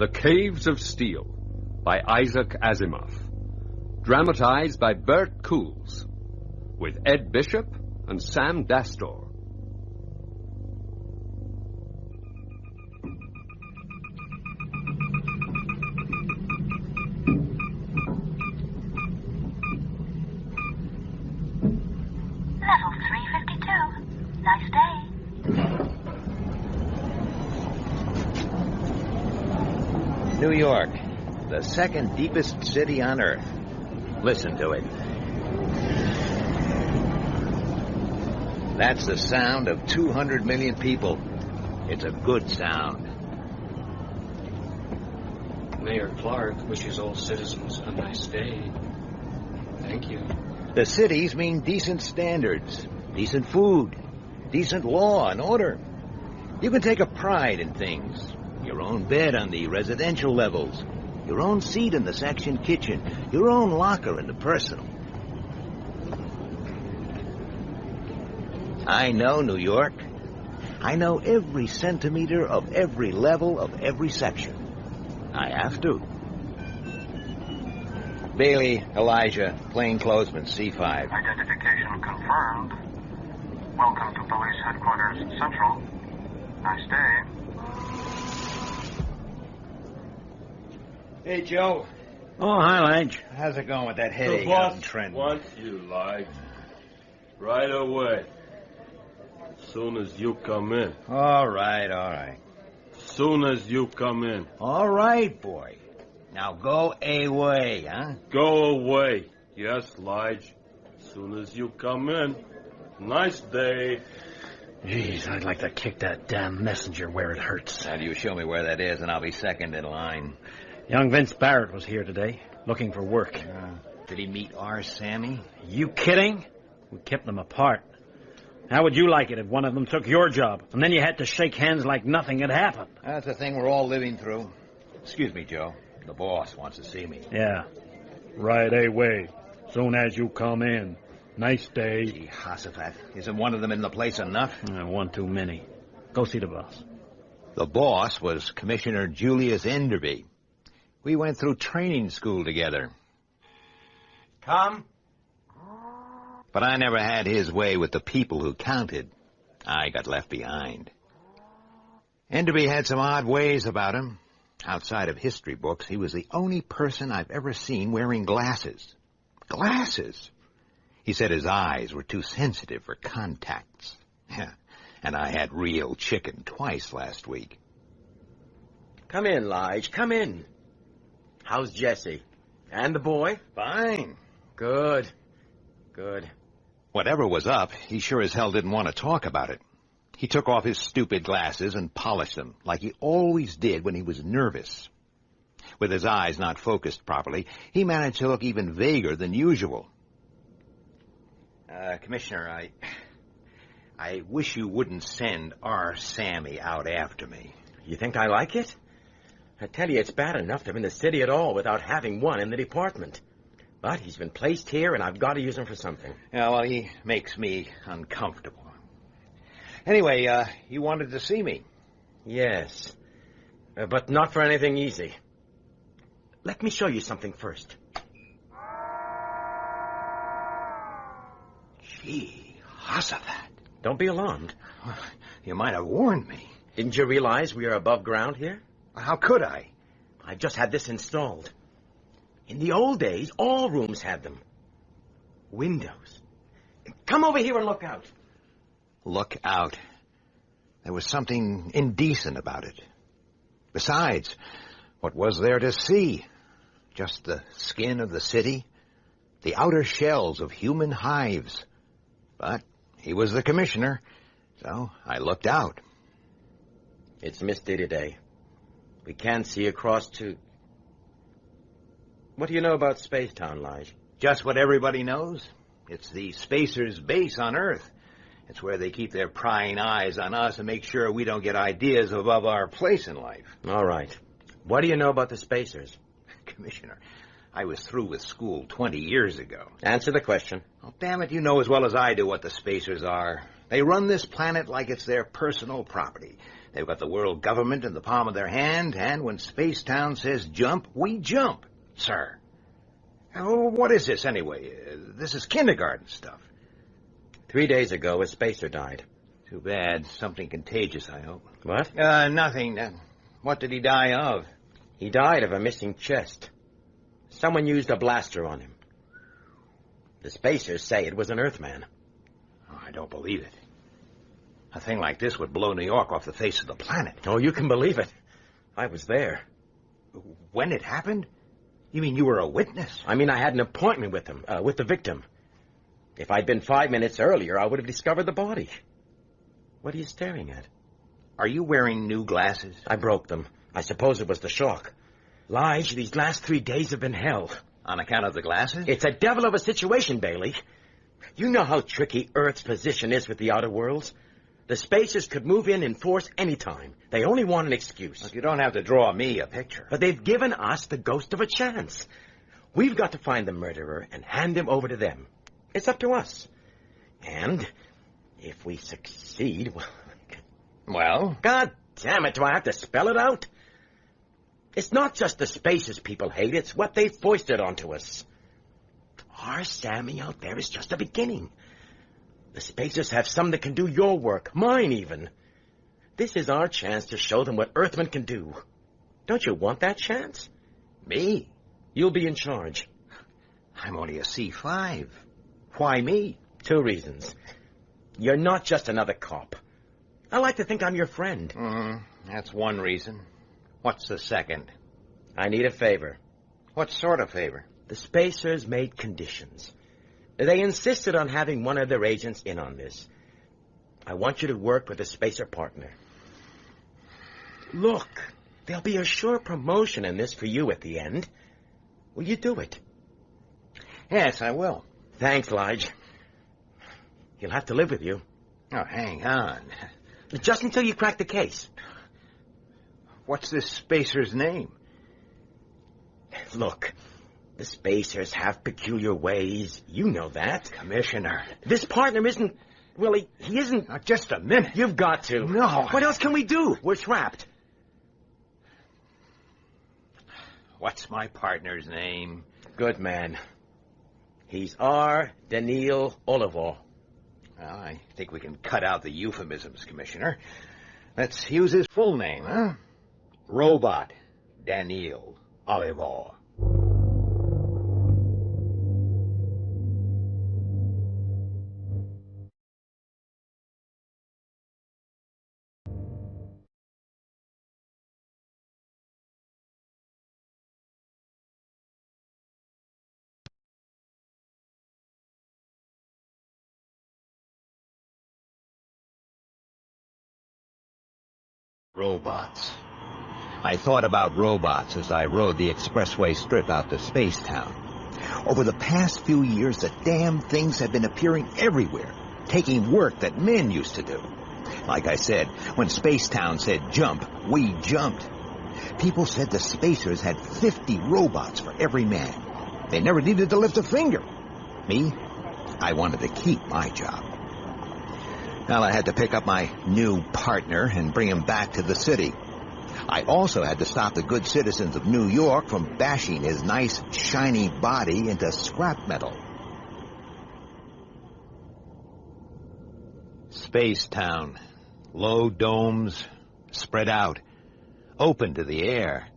The Caves of Steel by Isaac Asimov. Dramatized by Bert Coules. With Ed Bishop and Sam Dastor. Level 352. Nice day. New York, the second deepest city on Earth. Listen to it. That's the sound of 200 million people. It's a good sound. Mayor Clark wishes all citizens a nice day. Thank you. The cities mean decent standards, decent food, decent law and order. You can take a pride in things. Your own bed on the residential levels, your own seat in the section kitchen, your own locker in the personal. I know New York. I know every centimeter of every level of every section. I have to. Bailey, Elijah, plainclothesman, C5. Identification confirmed. Welcome to Police Headquarters Central. Nice day. Hey, Joe. Oh, hi, Lige. How's it going with that headache The boss out in Trenton? wants you, Lige. Right away. Soon as you come in. All right. Soon as you come in. All right, boy. Now go away, huh? Go away. Yes, Lige. Soon as you come in. Nice day. Jeez, I'd like to kick that damn messenger where it hurts. Now, you show me where that is, and I'll be second in line. Young Vince Barrett was here today, looking for work. Did he meet our Sammy? You kidding? We kept them apart. How would you like it if one of them took your job, and then you had to shake hands like nothing had happened? That's a thing we're all living through. Excuse me, Joe. The boss wants to see me. Yeah. Right away. Soon as you come in. Nice day. Gee, Hossifat, isn't one of them in the place enough? One too many. Go see the boss. The boss was Commissioner Julius Enderby. We went through training school together. Come. But I never had his way with the people who counted. I got left behind. Enderby had some odd ways about him. Outside of history books, he was the only person I've ever seen wearing glasses. Glasses! He said his eyes were too sensitive for contacts. And I had real chicken twice last week. Come in, Lige. Come in. How's Jesse? And the boy? Fine. Good. Whatever was up, he sure as hell didn't want to talk about it. He took off his stupid glasses and polished them, like he always did when he was nervous. With his eyes not focused properly, he managed to look even vaguer than usual. Commissioner, I wish you wouldn't send our Sammy out after me. You think I like it? I tell you, it's bad enough to be in the city at all without having one in the department. But he's been placed here, and I've got to use him for something. Yeah, well, he makes me uncomfortable. Anyway, you wanted to see me. Yes, but not for anything easy. Let me show you something first. Gee, Hossifat. Don't be alarmed. You might have warned me. Didn't you realize we are above ground here? How could I? I just had this installed. In the old days, all rooms had them. Windows. Come over here and look out. Look out. There was something indecent about it. Besides, what was there to see? Just the skin of the city, the outer shells of human hives. But he was the commissioner, so I looked out. It's misty today. We can't see across to... What do you know about Spacetown, Lige? Just what everybody knows. It's the Spacers' base on Earth. It's where they keep their prying eyes on us and make sure we don't get ideas above our place in life. All right. What do you know about the Spacers? Commissioner, I was through with school 20 years ago. Answer the question. Oh, damn it, you know as well as I do what the Spacers are. They run this planet like it's their personal property. They've got the world government in the palm of their hand, and when Spacetown says jump, we jump, sir. Oh, what is this, anyway? This is kindergarten stuff. 3 days ago, a spacer died. Too bad. Something contagious, I hope. What? Nothing. What did he die of? He died of a missing chest. Someone used a blaster on him. The spacers say it was an Earthman. Oh, I don't believe it. A thing like this would blow New York off the face of the planet. Oh, you can believe it. I was there. When it happened? You mean you were a witness? I mean, I had an appointment with him, with the victim. If I'd been 5 minutes earlier, I would have discovered the body. What are you staring at? Are you wearing new glasses? I broke them. I suppose it was the shock. Lige, these last 3 days have been hell. On account of the glasses? It's a devil of a situation, Bailey. You know how tricky Earth's position is with the outer worlds. The spacers could move in force any time. They only want an excuse. Look, you don't have to draw me a picture. But they've given us the ghost of a chance. We've got to find the murderer and hand him over to them. It's up to us. And if we succeed, Well? God damn it, do I have to spell it out? It's not just the spacers people hate, it's what they've foisted onto us. Our Sammy out there is just a beginning. The spacers have some that can do your work, mine even. This is our chance to show them what Earthmen can do. Don't you want that chance? Me? You'll be in charge. I'm only a C5. Why me? 2 reasons. You're not just another cop. I like to think I'm your friend. That's one reason. What's the second? I need a favor. What sort of favor? The spacers made conditions. They insisted on having one of their agents in on this. I want you to work with a spacer partner. Look, there'll be a sure promotion in this for you at the end. Will you do it? Yes, I will. Thanks, Lige. He'll have to live with you. Oh, hang on. Just until you crack the case. What's this spacer's name? Look, the spacers have peculiar ways. You know that. Commissioner. This partner isn't... Well, he isn't... Now, just a minute. You've got to. No. What else can we do? We're trapped. What's my partner's name? Good man. He's R. Daniil Oliver. Well, I think we can cut out the euphemisms, Commissioner. Let's use his full name, huh? Robot Daniil Oliver. Robots. I thought about robots as I rode the expressway strip out to Spacetown. Over the past few years, the damn things have been appearing everywhere, taking work that men used to do. Like I said, when Spacetown said jump, we jumped. People said the spacers had 50 robots for every man. They never needed to lift a finger. Me, I wanted to keep my job. Well, I had to pick up my new partner and bring him back to the city. I also had to stop the good citizens of New York from bashing his nice, shiny body into scrap metal. Spacetown. Low domes, spread out, open to the air.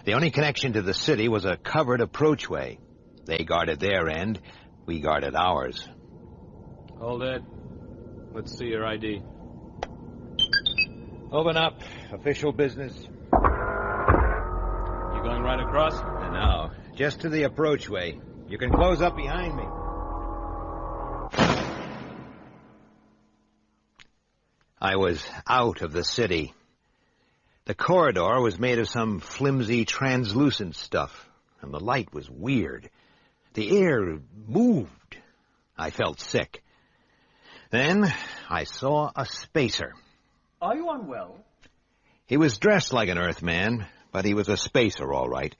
The only connection to the city was a covered approachway. They guarded their end, we guarded ours. Hold it. Let's see your ID. Open up. Official business. You going right across? No, just to the approachway. You can close up behind me. I was out of the city. The corridor was made of some flimsy, translucent stuff, and the light was weird. The air moved. I felt sick. Then I saw a spacer. Are you unwell? He was dressed like an Earthman, but he was a spacer, all right.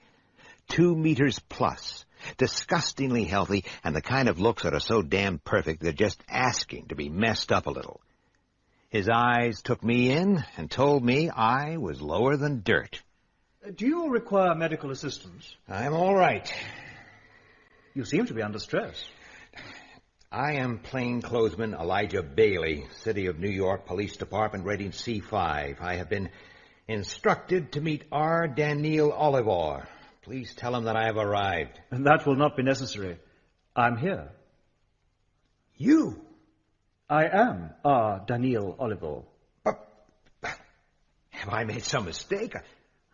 2 meters plus, disgustingly healthy, and the kind of looks that are so damn perfect they're just asking to be messed up a little. His eyes took me in and told me I was lower than dirt. Do you require medical assistance? I'm all right. You seem to be under stress. I am plainclothesman Elijah Bailey, City of New York Police Department, rating C5. I have been instructed to meet R. Daniel Oliver. Please tell him that I have arrived. And that will not be necessary. I'm here. You? I am R. Daniel Oliver. Have I made some mistake?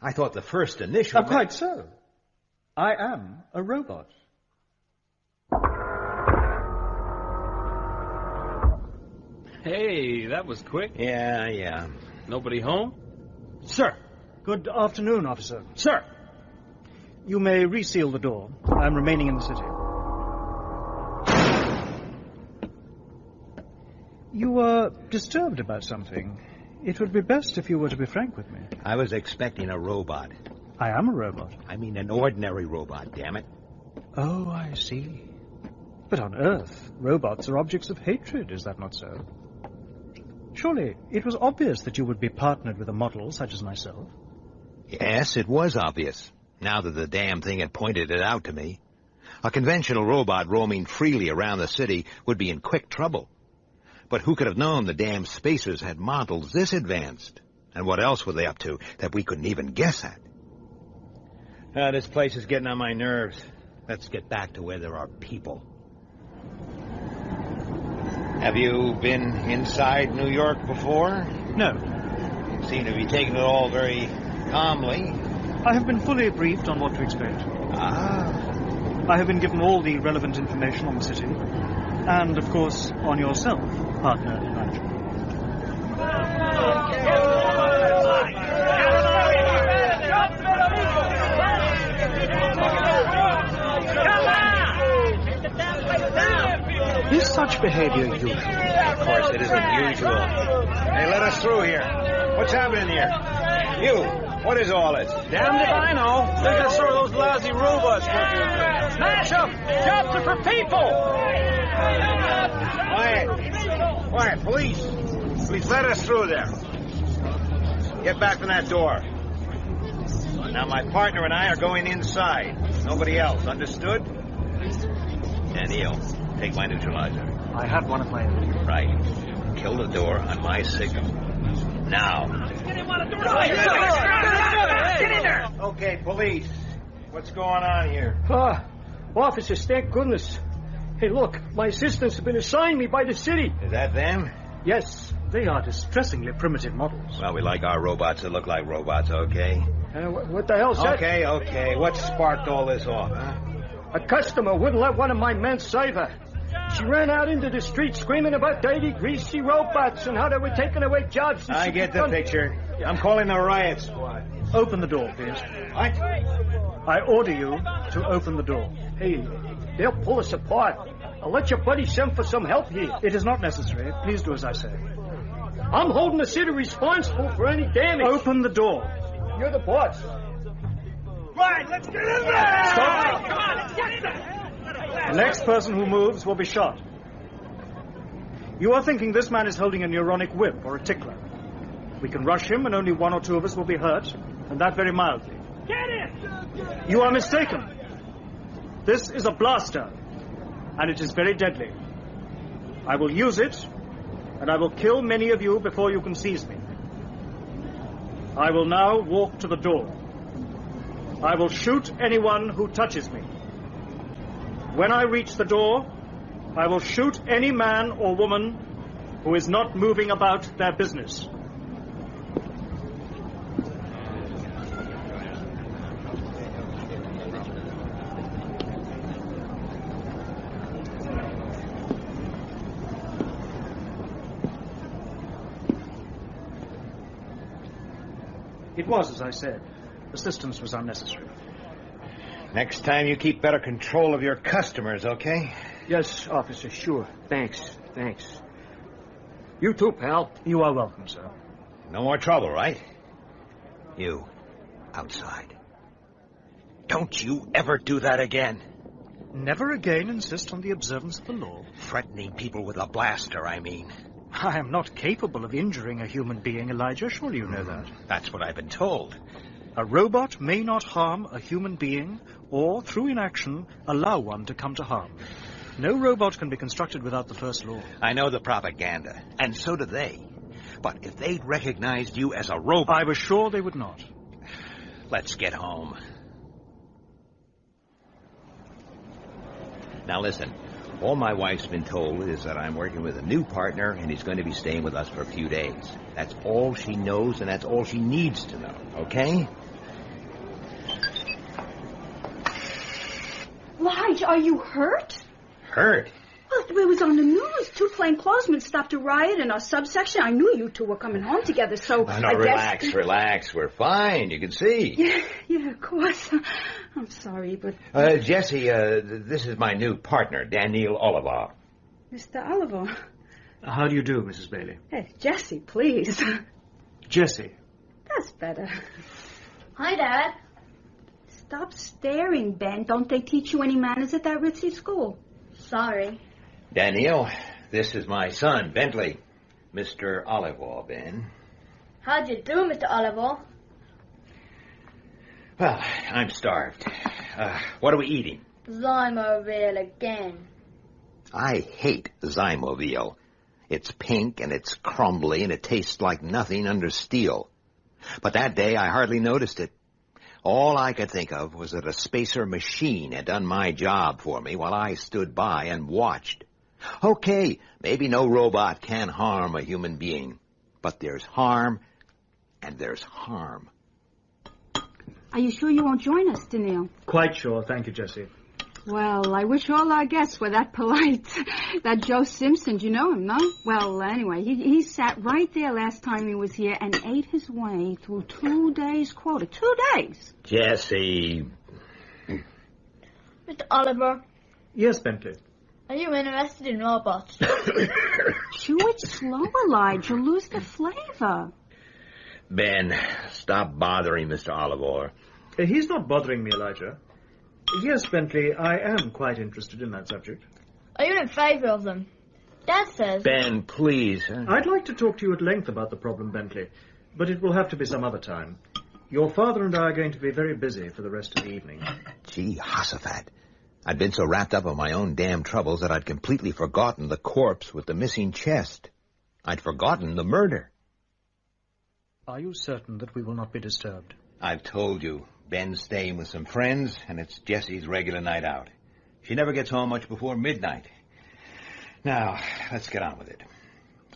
I thought the first initial... Quite so. I am a robot. Hey, that was quick. Yeah. Nobody home? Sir. Good afternoon, officer. Sir. You may reseal the door. I'm remaining in the city. You are disturbed about something. It would be best if you were to be frank with me. I was expecting a robot. I am a robot. I mean an ordinary robot, damn it. Oh, I see. But on Earth, robots are objects of hatred, is that not so? Surely it was obvious that you would be partnered with a model such as myself. Yes, it was obvious, now that the damn thing had pointed it out to me. A conventional robot roaming freely around the city would be in quick trouble. But who could have known the damn spacers had models this advanced? And what else were they up to that we couldn't even guess at? This place is getting on my nerves. Let's get back to where there are people. Have you been inside New York before? No. You seem to be taking it all very calmly. I have been fully briefed on what to expect. Ah. I have been given all the relevant information on the city. And, of course, on yourself, partner Elijah. Is such behavior usual? Of course it isn't usual. Hey, let us through here. What's happening here? You, what is all this? Damned if I know. Think I saw those lousy robots working in there. Smash them! Jobs are for people! Quiet, police. Please let us through there. Get back to that door. Now my partner and I are going inside. Nobody else, understood? Daniel, take my neutralizer. I have one of my own. Right. Kill the door on my signal. Now. Get in there! Okay, police. What's going on here? Officers, thank goodness. Hey, look, my assistants have been assigned me by the city. Is that them? Yes. They are distressingly primitive models. Well, we like our robots to look like robots, okay? What the hell's that? Okay. What sparked all this off, huh? A customer wouldn't let one of my men save her. She ran out into the street screaming about dirty, greasy robots and how they were taking away jobs. I get the picture. I'm calling the riot squad. Open the door, please. What? I order you to open the door. Hey, they'll pull us apart. I'll let your buddy send for some help here. It is not necessary. Please do as I say. I'm holding the city responsible for any damage. Open the door. You're the boss. Right, let's get in there! Stop! Come on, let's get in there! The next person who moves will be shot. You are thinking this man is holding a neuronic whip or a tickler. We can rush him and only one or two of us will be hurt, and that very mildly. Get in! You are mistaken. This is a blaster, and it is very deadly. I will use it, and I will kill many of you before you can seize me. I will now walk to the door. I will shoot anyone who touches me. When I reach the door, I will shoot any man or woman who is not moving about their business. It was, as I said. Assistance was unnecessary. Next time you keep better control of your customers, okay? Yes, officer, sure. Thanks. You too, pal. You are welcome, sir. No more trouble, right? You, outside. Don't you ever do that again. Never again insist on the observance of the law. Threatening people with a blaster, I mean. I am not capable of injuring a human being, Elijah. Surely you know that. That's what I've been told. A robot may not harm a human being or, through inaction, allow one to come to harm. No robot can be constructed without the first law. I know the propaganda, and so do they. But if they'd recognized you as a robot... I was sure they would not. Let's get home. Now listen, all my wife's been told is that I'm working with a new partner and he's going to be staying with us for a few days. That's all she knows and that's all she needs to know, okay? Lige, are you hurt? Hurt? Well, it was on the news. 2 plainclothesmen stopped a riot in our subsection. I knew you two were coming home together, so No, relax. We're fine. You can see. Yeah, of course. I'm sorry, but... Jesse, this is my new partner, Daniel Oliver. Mr. Oliver. How do you do, Mrs. Bailey? Hey, Jesse, please. Jesse. That's better. Hi, Dad. Stop staring, Ben. Don't they teach you any manners at that ritzy school? Sorry. Daniel, this is my son, Bentley. Mr. Oliver, Ben. How'd you do, Mr. Oliver? Well, I'm starved. What are we eating? Zymoville again. I hate Zymoville. It's pink and it's crumbly and it tastes like nothing under steel. But that day I hardly noticed it. All I could think of was that a spacer machine had done my job for me while I stood by and watched. Okay, maybe no robot can harm a human being, but there's harm and there's harm. Are you sure you won't join us, Daniel? Quite sure. Thank you, Jesse. Well, I wish all our guests were that polite. That Joe Simpson, you know him, no? Well, anyway, he sat right there last time he was here and ate his way through 2 days' quota. 2 days. Jesse. Mr. Oliver, Yes, Bentley. are you interested in robots? Chew it slow, Elijah. You'll lose the flavor. Ben, stop bothering Mr. Oliver. He's not bothering me, Elijah. Yes, Bentley, I am quite interested in that subject. Are you in favor of them? Dad says... Ben, please. I'd like to talk to you at length about the problem, Bentley, but it will have to be some other time. Your father and I are going to be very busy for the rest of the evening. Gee, Hossafat. I'd been so wrapped up in my own damn troubles that I'd completely forgotten the corpse with the missing chest. I'd forgotten the murder. Are you certain that we will not be disturbed? I've told you. Ben's staying with some friends, and it's Jessie's regular night out. She never gets home much before midnight. Now, let's get on with it.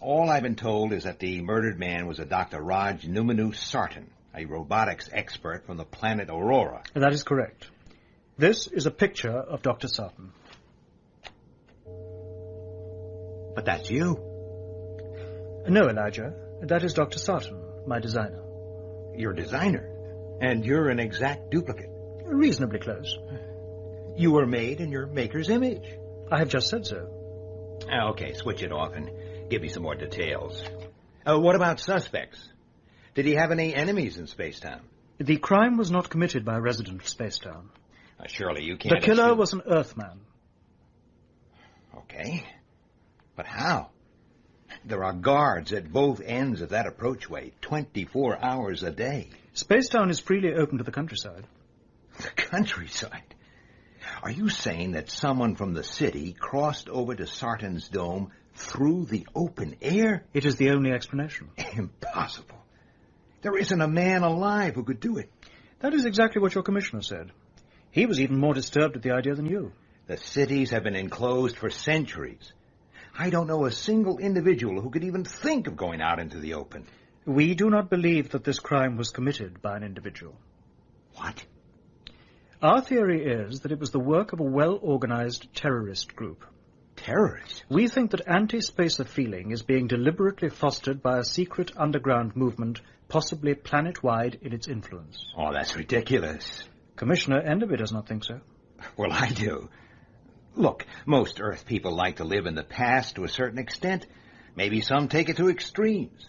All I've been told is that the murdered man was a Dr. Raj Numanu Sartan, a robotics expert from the planet Aurora. That is correct. This is a picture of Dr. Sartan. But that's you. No, Elijah. That is Dr. Sartan, my designer. Your designer? And you're an exact duplicate. Reasonably close. You were made in your maker's image. I have just said so. Okay, switch it off and give me some more details. What about suspects? Did he have any enemies in Spacetown? The crime was not committed by a resident of Spacetown. Surely you can't... The killer was an Earthman. Okay. But how? There are guards at both ends of that approachway, 24 hours a day. Spacetown is freely open to the countryside. The countryside? Are you saying that someone from the city crossed over to Sartan's dome through the open air? It is the only explanation. Impossible. There isn't a man alive who could do it. That is exactly what your commissioner said. He was even more disturbed at the idea than you. The cities have been enclosed for centuries. I don't know a single individual who could even think of going out into the open. We do not believe that this crime was committed by an individual. What? Our theory is that it was the work of a well-organized terrorist group. Terrorists? We think that anti-spacer feeling is being deliberately fostered by a secret underground movement, possibly planet-wide in its influence. Oh, that's ridiculous. Commissioner Enderby does not think so. Well, I do. Look, most Earth people like to live in the past to a certain extent. Maybe some take it to extremes.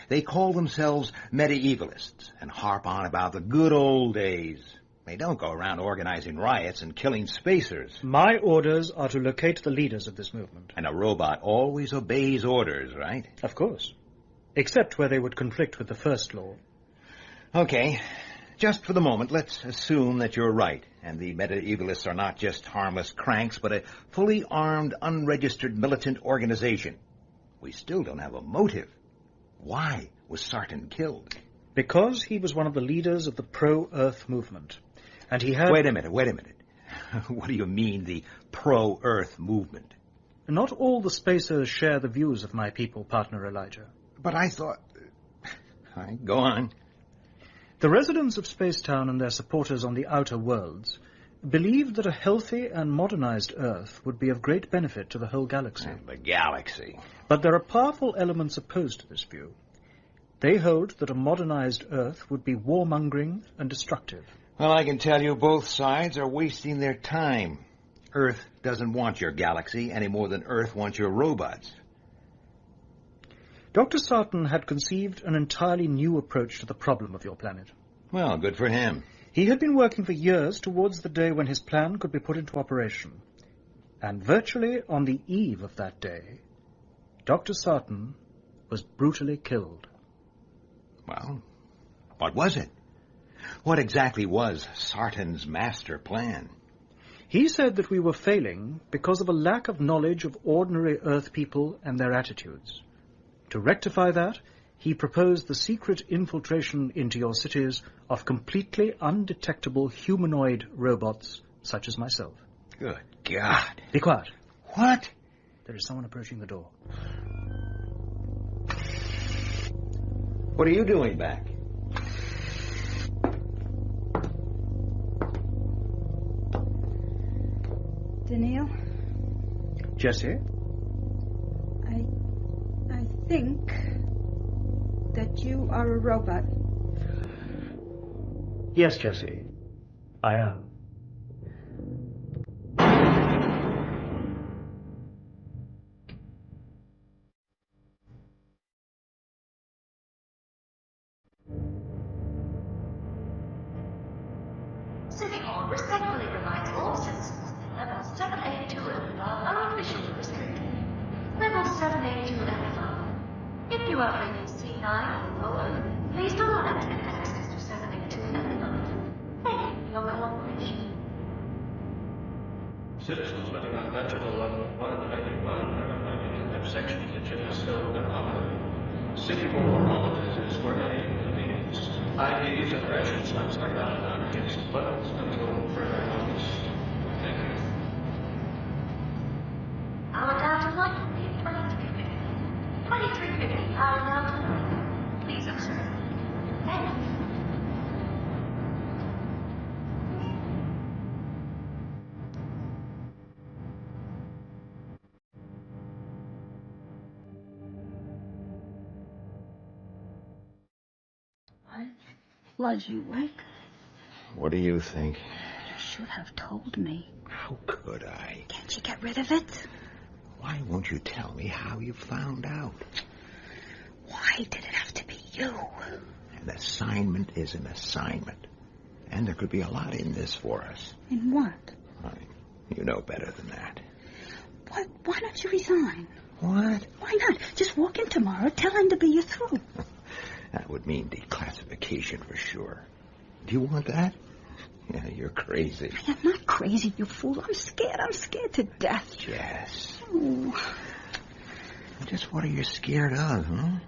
They call themselves medievalists and harp on about the good old days. They don't go around organizing riots and killing spacers. My orders are to locate the leaders of this movement. And a robot always obeys orders, right? Of course. Except where they would conflict with the first law. Okay. Just for the moment, let's assume that you're right, and the medievalists are not just harmless cranks, but a fully armed, unregistered militant organization. We still don't have a motive. Why was Sarton killed? Because he was one of the leaders of the pro-Earth movement. And he had... Wait a minute. What do you mean, the pro-Earth movement? Not all the spacers share the views of my people, partner Elijah. But I thought... All right, go on. The residents of Spacetown and their supporters on the outer worlds believed that a healthy and modernized Earth would be of great benefit to the whole galaxy. The galaxy. But there are powerful elements opposed to this view. They hold that a modernized Earth would be warmongering and destructive. Well, I can tell you both sides are wasting their time. Earth doesn't want your galaxy any more than Earth wants your robots. Dr. Sarton had conceived an entirely new approach to the problem of your planet. Well, good for him. He had been working for years towards the day when his plan could be put into operation. And virtually on the eve of that day, Dr. Sarton was brutally killed. Well, what was it? What exactly was Sarton's master plan? He said that we were failing because of a lack of knowledge of ordinary Earth people and their attitudes. To rectify that, he proposed the secret infiltration into your cities of completely undetectable humanoid robots such as myself. Good God. Be quiet. What? There is someone approaching the door. What are you doing back? Daniil? Jesse? I think that you are a robot. Yes, Jesse. I am. City Hall respectfully reminds all citizens that levels 782 and above are officially restricted. Level 782 and above. If you are rated C9 or lower, please do not enter access to 782 and above. Thank you for your cooperation. Citizens living on Metro Level 191 Section Kitchen Stove and Oven. City Hall offices where any convenience. IDs and ration slips are not allowed against buttons until further notice. Thank you. Our downtown line will be 2350. 2350, our downtown line. Please observe. Thank you. Was you awake? What do you think? You should have told me. How could I? Can't you get rid of it? Why won't you tell me how you found out? Why did it have to be you? An assignment is an assignment. And there could be a lot in this for us. In what? You know better than that. Why don't you resign? What? Why not? Just walk in tomorrow, tell him to be you through. That would mean declassification for sure. Do you want that? Yeah, you're crazy. I am not crazy, you fool. I'm scared to death. Jess. Oh. Just what are you scared of, huh?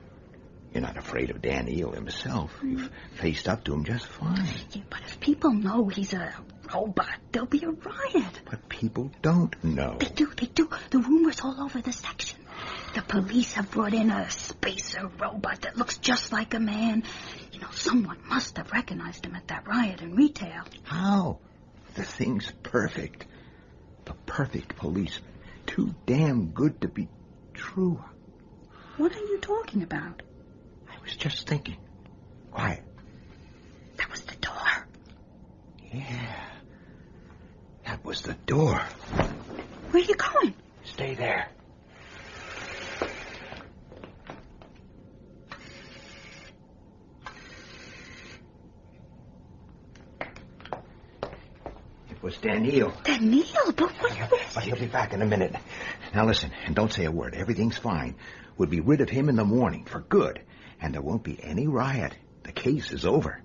You're not afraid of Daniil himself. You've faced up to him just fine. Yeah, but if people know he's a robot, there'll be a riot. But people don't know. They do. The rumors all over the section. The police have brought in a spacer robot that looks just like a man. You know, someone must have recognized him at that riot in retail. How? The thing's perfect. The perfect policeman. Too damn good to be true. What are you talking about? I was just thinking. Quiet. That was the door. Yeah. That was the door. Where are you going? Stay there. was Daniel. Daniel? But what? But he'll be back in a minute. Now listen, and don't say a word. Everything's fine. We'll be rid of him in the morning for good. And there won't be any riot. The case is over.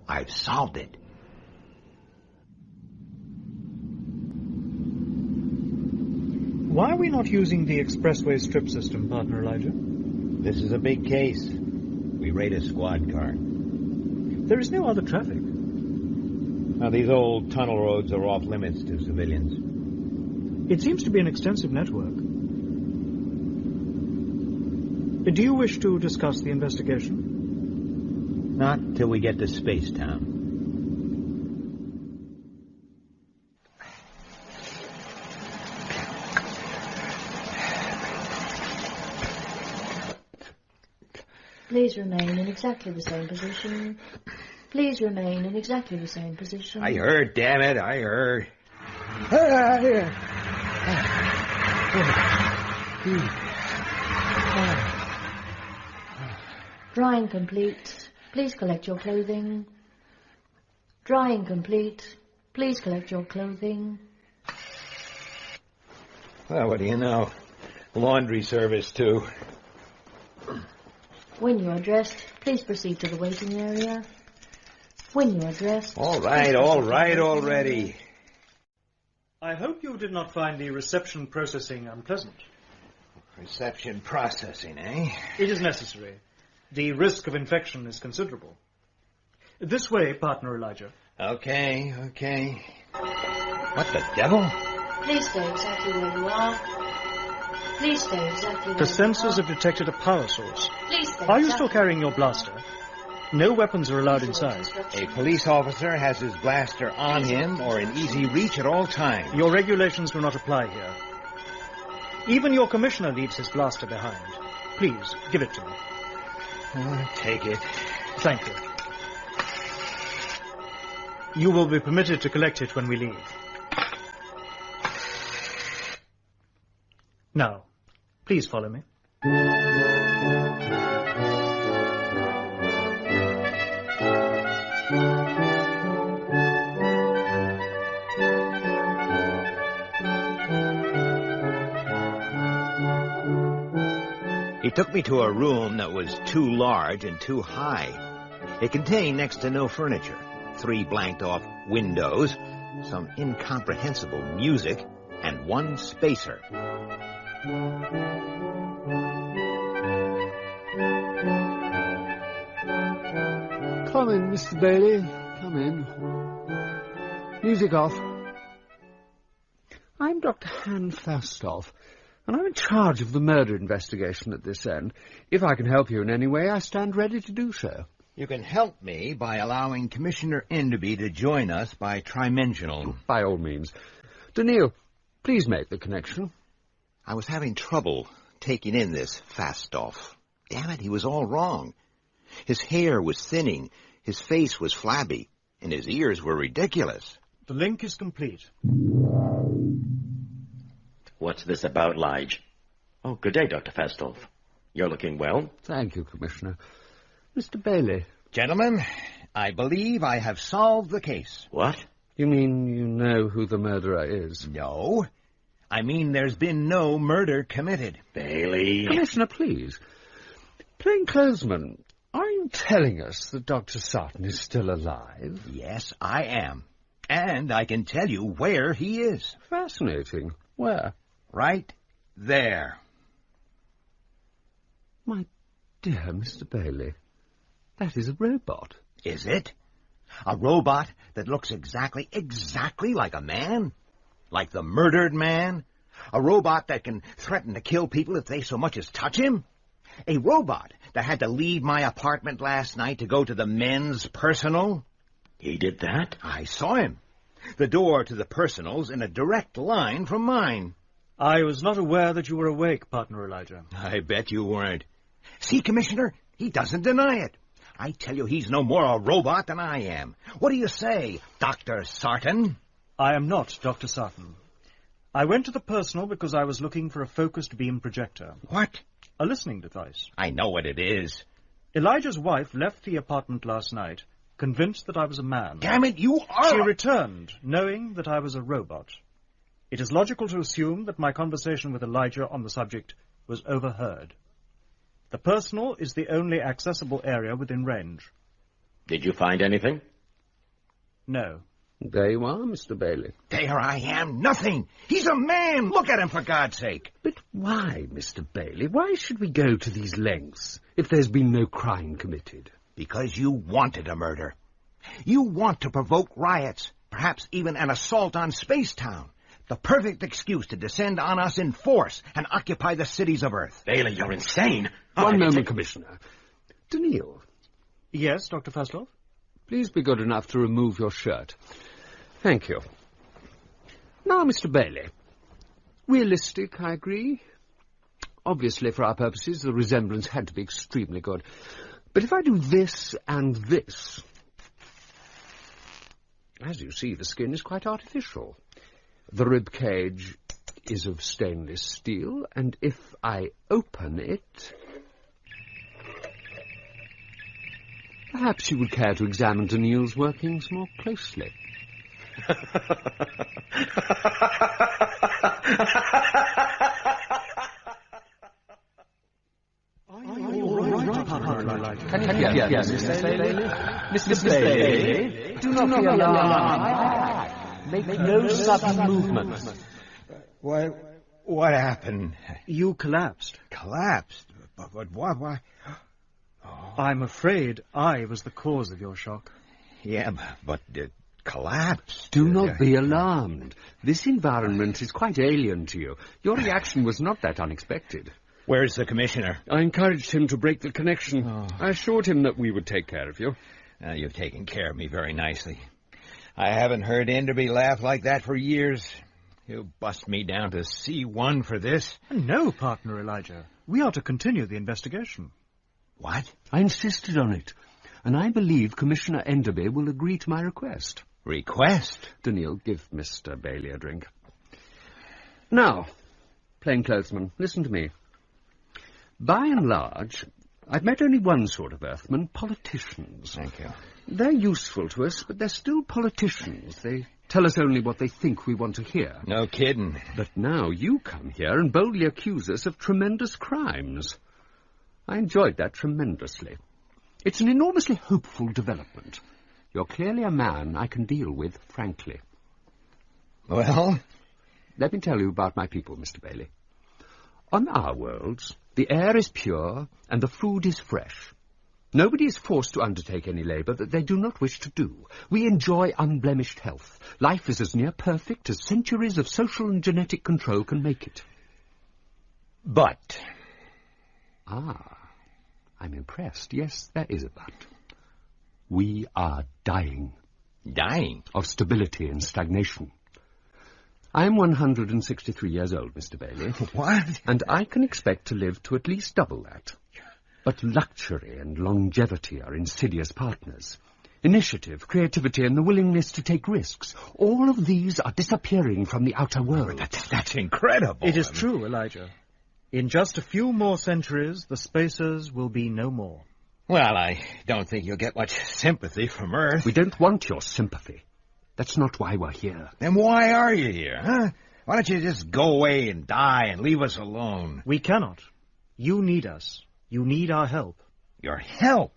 I've solved it. Why are we not using the expressway strip system, partner Elijah? This is a big case. We raid a squad car. There is no other traffic. Now, these old tunnel roads are off limits to civilians. It seems to be an extensive network. Do you wish to discuss the investigation? Not till we get to Spacetown. Please remain in exactly the same position. Please remain in exactly the same position. I heard, damn it, I heard. Drying complete. Please collect your clothing. Drying complete. Please collect your clothing. Well, what do you know? Laundry service, too. When you are dressed, please proceed to the waiting area. When you are dressed... All right already. I hope you did not find the reception processing unpleasant. Reception processing, eh? It is necessary. The risk of infection is considerable. This way, partner Elijah. Okay. What the devil? Please stay exactly where you are. Please stay exactly where The you sensors are. have detected a power source. Please stay Are you exactly still carrying your blaster? No weapons are allowed inside. A police officer has his blaster on him or in easy reach at all times. Your regulations do not apply here. Even your commissioner leaves his blaster behind. Please, give it to me. Take it. Thank you. You will be permitted to collect it when we leave. Now, please follow me. He took me to a room that was too large and too high. It contained next to no furniture, 3 blanked-off windows, some incomprehensible music, and 1 spacer. Come in, Mr. Bailey. Come in. Music off. I'm Dr. Han Fastoff, and I'm in charge of the murder investigation at this end. If I can help you in any way, I stand ready to do so. You can help me by allowing Commissioner Enderby to join us by trimensional. By all means. Daniil, please make the connection. I was having trouble taking in this Fastoff. Damn it, he was all wrong. His hair was thinning, his face was flabby, and his ears were ridiculous. The link is complete. What's this about, Lige? Oh, good day, Dr. Fastoff. You're looking well. Thank you, Commissioner. Mr. Bailey. Gentlemen, I believe I have solved the case. What? You mean you know who the murderer is? No. I mean there's been no murder committed. Bailey. Commissioner, please. Plainclothesman, are you telling us that Dr. Sutton is still alive? Yes, I am. And I can tell you where he is. Fascinating. Where? Right there. My dear Mr. Bailey, that is a robot. Is it? A robot that looks exactly like a man? Like the murdered man? A robot that can threaten to kill people if they so much as touch him? A robot that had to leave my apartment last night to go to the men's personal? He did that? I saw him. The door to the personal's in a direct line from mine. I was not aware that you were awake, partner Elijah. I bet you weren't. See, Commissioner, he doesn't deny it. I tell you, he's no more a robot than I am. What do you say, Dr. Sarton? I am not Dr. Sarton. I went to the personal because I was looking for a focused beam projector. What? A listening device. I know what it is. Elijah's wife left the apartment last night, convinced that I was a man. Damn it, you are! She returned, knowing that I was a robot. It is logical to assume that my conversation with Elijah on the subject was overheard. The personal is the only accessible area within range. Did you find anything? No. There you are, Mr. Bailey. There I am. Nothing. He's a man. Look at him, for God's sake. But why, Mr. Bailey? Why should we go to these lengths if there's been no crime committed? Because you wanted a murder. You want to provoke riots, perhaps even an assault on Spacetown. The perfect excuse to descend on us in force and occupy the cities of Earth. Bailey, you're insane. One moment, Commissioner. Daniil. Yes, Dr. Faslov? Please be good enough to remove your shirt. Thank you. Now, Mr. Bailey. Realistic, I agree. Obviously, for our purposes, the resemblance had to be extremely good. But if I do this and this... As you see, the skin is quite artificial. The rib cage is of stainless steel, and if I open it... Perhaps you would care to examine Daniil's workings more closely. Yes, Mr. Bailey? Mr. Bailey, do not be alarmed. Make no sudden movements. What happened? You collapsed. Collapsed? But why? Oh. I'm afraid I was the cause of your shock. Yeah, but it collapsed. Do not be alarmed. This environment is quite alien to you. Your reaction was not that unexpected. Where's the Commissioner? I encouraged him to break the connection. Oh. I assured him that we would take care of you. You've taken care of me very nicely. I haven't heard Enderby laugh like that for years. He'll bust me down to C1 for this. No, partner Elijah. We are to continue the investigation. What? I insisted on it, and I believe Commissioner Enderby will agree to my request. Request? Daniil, give Mr. Bailey a drink. Now, plainclothesman, listen to me. By and large, I've met only one sort of Earthman, politicians. Thank you. They're useful to us, but they're still politicians. They tell us only what they think we want to hear. No kidding. But now you come here and boldly accuse us of tremendous crimes. I enjoyed that tremendously. It's an enormously hopeful development. You're clearly a man I can deal with, frankly. Well? Let me tell you about my people, Mr. Bailey. On our worlds, the air is pure and the food is fresh. Nobody is forced to undertake any labour that they do not wish to do. We enjoy unblemished health. Life is as near perfect as centuries of social and genetic control can make it. But... I'm impressed. Yes, there is a but. We are dying. Dying? Of stability and stagnation. I'm 163 years old, Mr. Bailey. What? And I can expect to live to at least double that. But luxury and longevity are insidious partners. Initiative, creativity, and the willingness to take risks. All of these are disappearing from the outer world. That's incredible. It is true, Elijah. In just a few more centuries, the spacers will be no more. Well, I don't think you'll get much sympathy from Earth. We don't want your sympathy. That's not why we're here. Then why are you here, huh? Why don't you just go away and die and leave us alone? We cannot. You need us. You need our help. Your help?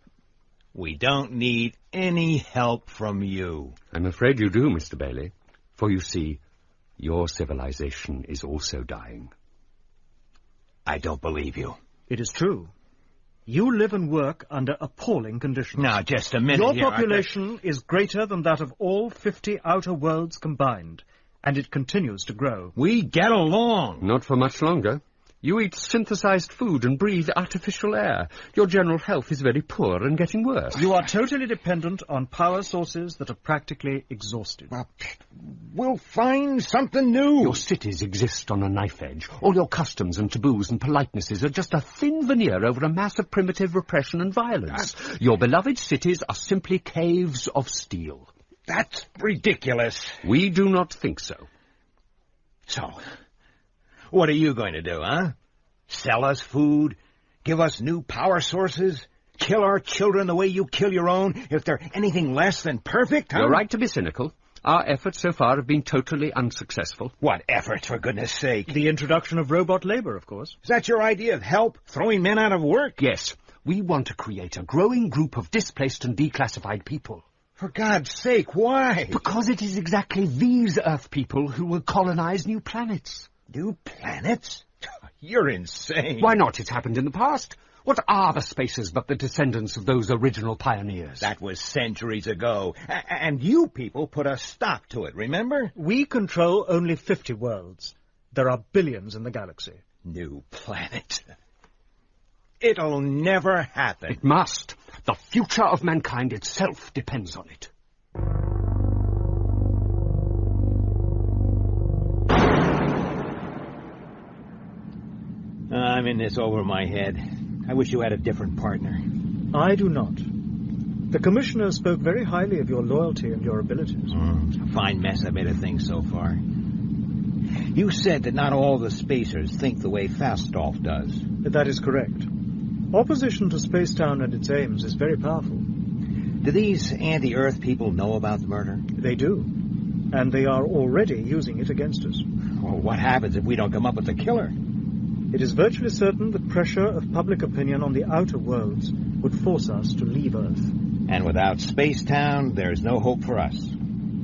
We don't need any help from you. I'm afraid you do, Mr. Bailey. For you see, your civilization is also dying. I don't believe you. It is true. You live and work under appalling conditions. Now, just a minute. Your population is greater than that of all 50 outer worlds combined, and it continues to grow. We get along. Not for much longer. You eat synthesized food and breathe artificial air. Your general health is very poor and getting worse. You are totally dependent on power sources that are practically exhausted. We'll find something new. Your cities exist on a knife edge. All your customs and taboos and politenesses are just a thin veneer over a mass of primitive repression and violence. Your beloved cities are simply caves of steel. That's ridiculous. We do not think so. So... what are you going to do, huh? Sell us food? Give us new power sources? Kill our children the way you kill your own if they're anything less than perfect, huh? You're right to be cynical. Our efforts so far have been totally unsuccessful. What efforts, for goodness sake? The introduction of robot labor, of course. Is that your idea of help? Throwing men out of work? Yes. We want to create a growing group of displaced and declassified people. For God's sake, why? Because it is exactly these Earth people who will colonize new planets. New planets? You're insane. Why not? It's happened in the past. What are the spaces but the descendants of those original pioneers? That was centuries ago. And you people put a stop to it, remember? We control only 50 worlds. There are billions in the galaxy. New planet. It'll never happen. It must. The future of mankind itself depends on it. I'm in this over my head. I wish you had a different partner. I do not. The Commissioner spoke very highly of your loyalty and your abilities. A fine mess I made of things so far. You said that not all the spacers think the way Fastolf does. That is correct. Opposition to Spacetown and its aims is very powerful. Do these anti-Earth people know about the murder? They do. And they are already using it against us. Well, what happens if we don't come up with the killer? It is virtually certain that pressure of public opinion on the outer worlds would force us to leave Earth. And without Spacetown, there's no hope for us.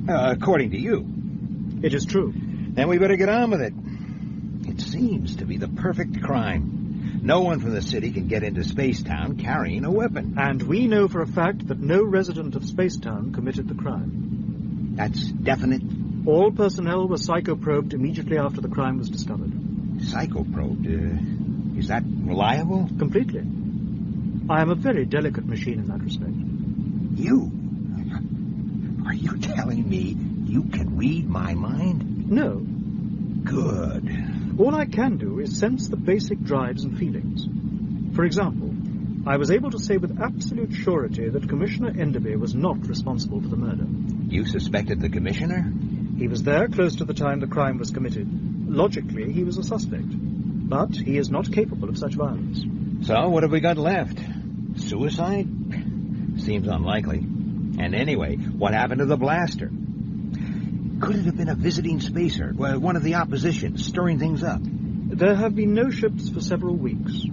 According to you. It is true. Then we better get on with it. It seems to be the perfect crime. No one from the city can get into Spacetown carrying a weapon. And we know for a fact that no resident of Spacetown committed the crime. That's definite? All personnel were psychoprobed immediately after the crime was discovered. Psychoprobed? Is that reliable? Completely. I am a very delicate machine in that respect. You? Are you telling me you can read my mind? No. Good. All I can do is sense the basic drives and feelings. For example, I was able to say with absolute surety that Commissioner Enderby was not responsible for the murder. You suspected the Commissioner? He was there close to the time the crime was committed. Logically, he was a suspect. But he is not capable of such violence. So, what have we got left? Suicide? Seems unlikely. And anyway, what happened to the blaster? Could it have been a visiting spacer, one of the opposition, stirring things up? There have been no ships for several weeks.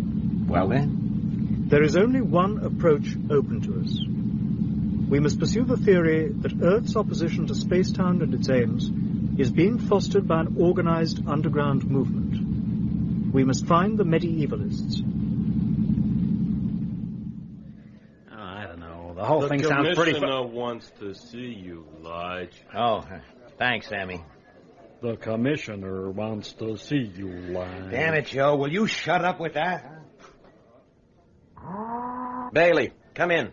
Well then? There is only one approach open to us. We must pursue the theory that Earth's opposition to Spacetown and its aims is being fostered by an organized underground movement. We must find the medievalists. I don't know. The whole thing sounds pretty... The Commissioner wants to see you, Lige. Oh, thanks, Sammy. The Commissioner wants to see you, Lige. Damn it, Joe. Will you shut up with that? Bailey, come in.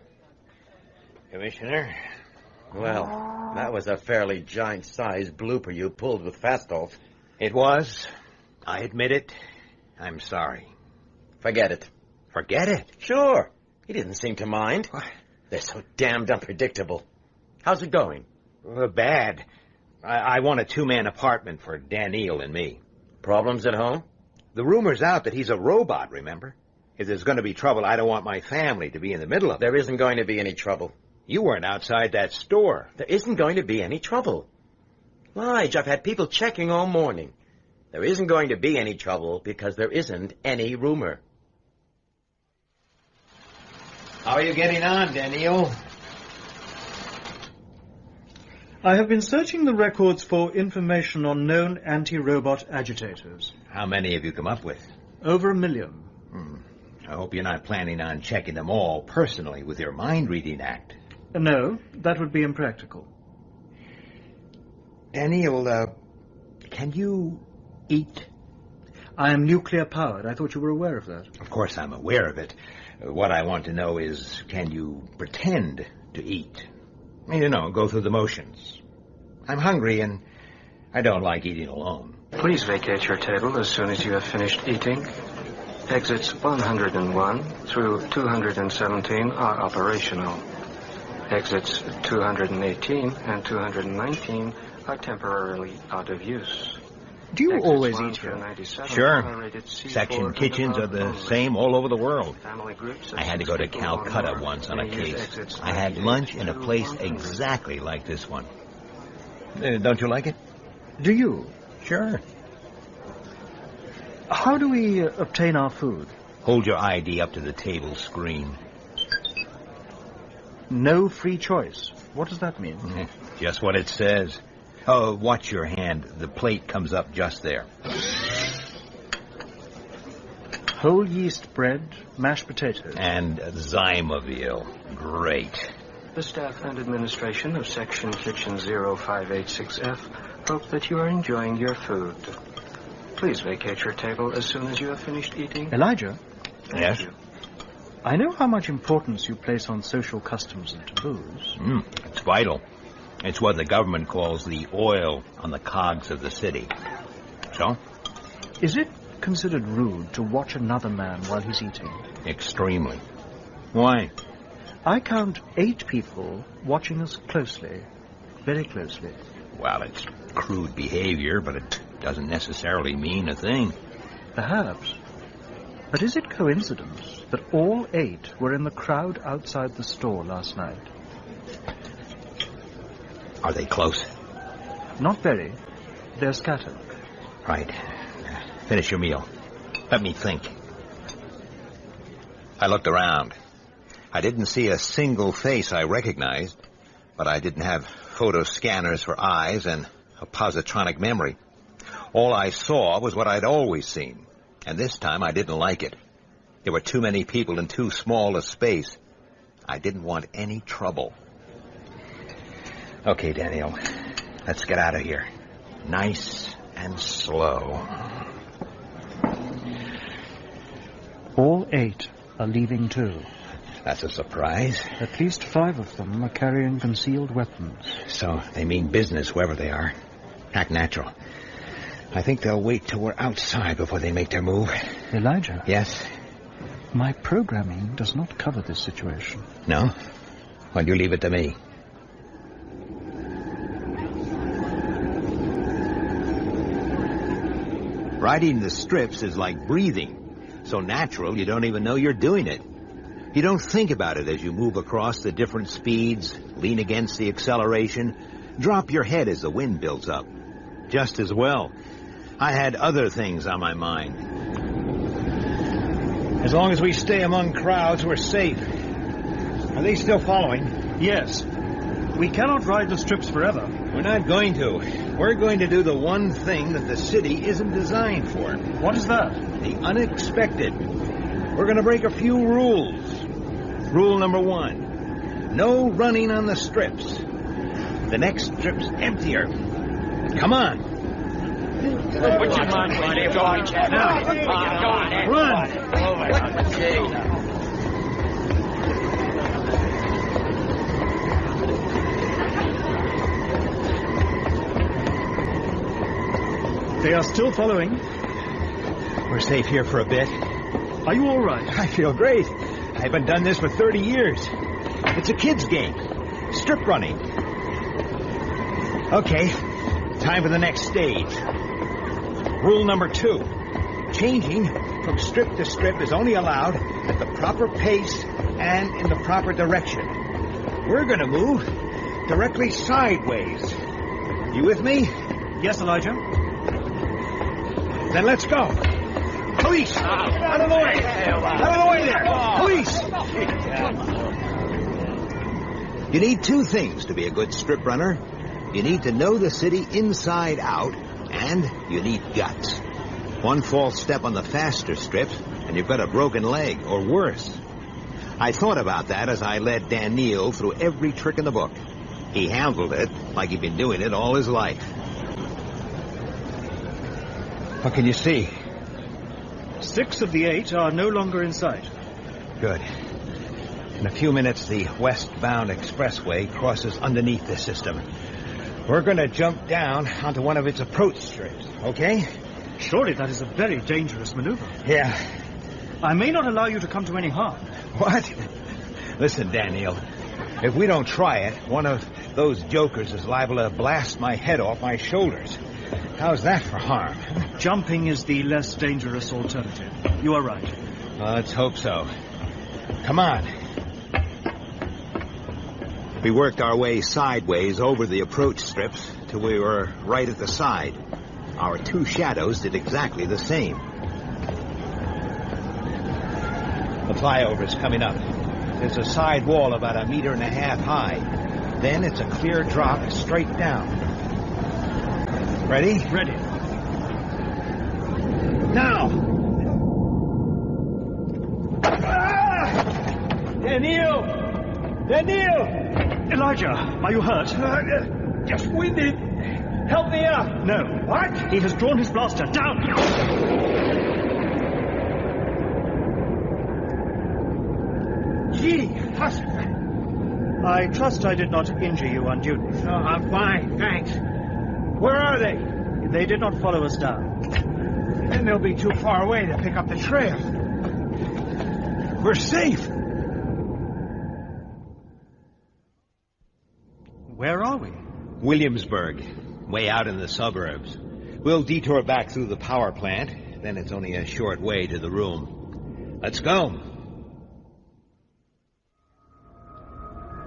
Commissioner? Well, that was a fairly giant-sized blooper you pulled with Fastolf. It was. I admit it. I'm sorry. Forget it. Forget it? Sure. He didn't seem to mind. What? They're so damned unpredictable. How's it going? Bad. I want a two-man apartment for Daniel and me. Problems at home? The rumor's out that he's a robot, remember? If there's going to be trouble, I don't want my family to be in the middle of it. There isn't going to be any trouble. You weren't outside that store. There isn't going to be any trouble. Lige, I've had people checking all morning. There isn't going to be any trouble because there isn't any rumor. How are you getting on, Daniel? I have been searching the records for information on known anti-robot agitators. How many have you come up with? Over 1 million. I hope you're not planning on checking them all personally with your mind-reading act. No, that would be impractical. Daniel, can you eat? I am nuclear-powered. I thought you were aware of that. Of course I'm aware of it. What I want to know is, can you pretend to eat? You know, go through the motions. I'm hungry, and I don't like eating alone. Please vacate your table as soon as you have finished eating. Exits 101 through 217 are operational. Exits 218 and 219 are temporarily out of use. Do you Exits always 1 eat through here? 97 Sure. are rated C4 Section and kitchens are above the only. same all over the world. Family groups of I had to go to 6 people or Calcutta more once on a may use case. exits I had 98 lunch in a to place 100. exactly like this one. Don't you like it? Do you? Sure. How do we obtain our food? Hold your ID up to the table screen. No free choice. What does that mean? Just what it says. Oh, watch your hand. The plate comes up just there. Whole yeast bread, mashed potatoes. And Zymoville. Great. The staff and administration of Section Kitchen 0586F hope that you are enjoying your food. Please vacate your table as soon as you have finished eating. Elijah? Yes? I know how much importance you place on social customs and taboos. It's vital. It's what the government calls the oil on the cogs of the city. So? Is it considered rude to watch another man while he's eating? Extremely. Why? I count 8 people watching us closely. Very closely. Well, it's crude behavior, but it doesn't necessarily mean a thing. Perhaps. But is it coincidence that all 8 were in the crowd outside the store last night? Are they close? Not very. They're scattered. Right. Finish your meal. Let me think. I looked around. I didn't see a single face I recognized, but I didn't have photo scanners for eyes and a positronic memory. All I saw was what I'd always seen, and this time I didn't like it. There were too many people in too small a space. I didn't want any trouble. Okay, Daniel, let's get out of here. Nice and slow. All 8 are leaving too. That's a surprise. At least 5 of them are carrying concealed weapons. So they mean business, whoever they are. Act natural. I think they'll wait till we're outside before they make their move. Elijah? Yes? My programming does not cover this situation. No? Well, you leave it to me. Riding the strips is like breathing. So natural you don't even know you're doing it. You don't think about it as you move across the different speeds, lean against the acceleration, drop your head as the wind builds up. Just as well. I had other things on my mind. As long as we stay among crowds, we're safe. Are they still following? Yes. We cannot ride the strips forever. We're not going to. We're going to do the one thing that the city isn't designed for. What is that? The unexpected. We're going to break a few rules. Rule number 1. No running on the strips. The next strip's emptier. Come on. Put your mind on it. Go on, Chad. Run. They are still following. We're safe here for a bit. Are you all right? I feel great. I haven't done this for 30 years. It's a kid's game. Strip running. Okay, time for the next stage. Rule number 2. Changing from strip to strip is only allowed at the proper pace and in the proper direction. We're going to move directly sideways. You with me? Yes, Elijah. Then let's go. Police! Out of the way! Out of the way there! Police! You need 2 things to be a good strip runner. You need to know the city inside out, and you need guts. One false step on the faster strips, and you've got a broken leg, or worse. I thought about that as I led Daniel through every trick in the book. He handled it like he'd been doing it all his life. What can you see? 6 of the 8 are no longer in sight. Good. In a few minutes, the westbound expressway crosses underneath the system. We're going to jump down onto one of its approach strips, okay? Surely that is a very dangerous maneuver. Yeah. I may not allow you to come to any harm. What? Listen, Daniel, if we don't try it, one of those jokers is liable to blast my head off my shoulders. How's that for harm? Jumping is the less dangerous alternative. You are right. Well, let's hope so. Come on. We worked our way sideways over the approach strips till we were right at the side. Our two shadows did exactly the same. The flyover's coming up. There's a side wall about 1.5 meters high. Then it's a clear drop straight down. Ready? Ready. Now! Daniel! Daniel! Elijah, are you hurt? Just winded. Help me out. No. What? He has drawn his blaster. Down! Gee, I trust I did not injure you unduly. No, I'm fine, thanks. Where are they? They did not follow us down. Then they'll be too far away to pick up the trail. We're safe. Where are we? Williamsburg, way out in the suburbs. We'll detour back through the power plant, then it's only a short way to the room. Let's go.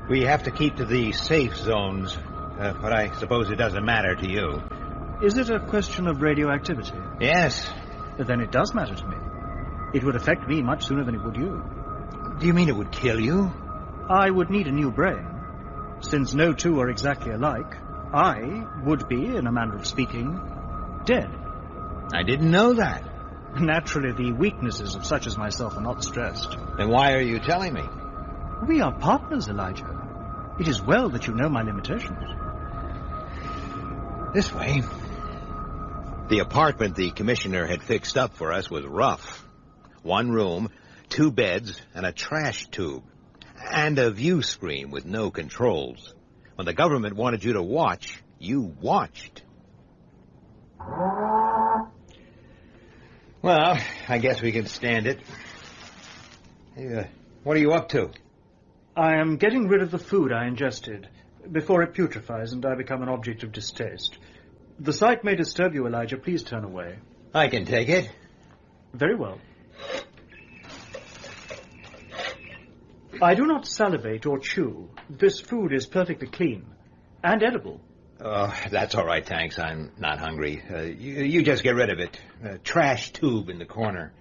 We have to keep to the safe zones, but I suppose it doesn't matter to you. Is it a question of radioactivity? Yes. Then it does matter to me. It would affect me much sooner than it would you. Do you mean it would kill you? I would need a new brain. Since no two are exactly alike, I would be, in a manner of speaking, dead. I didn't know that. Naturally, the weaknesses of such as myself are not stressed. Then why are you telling me? We are partners, Elijah. It is well that you know my limitations. This way. The apartment the commissioner had fixed up for us was rough. 1 room, 2 beds, and a trash tube. And a view screen with no controls. When the government wanted you to watch, you watched. Well, I guess we can stand it. Hey, what are you up to? I am getting rid of the food I ingested before it putrefies and I become an object of distaste. The sight may disturb you, Elijah. Please turn away. I can take it. Very well. I do not salivate or chew. This food is perfectly clean and edible. Oh, that's all right, thanks. I'm not hungry. You just get rid of it. Trash tube in the corner.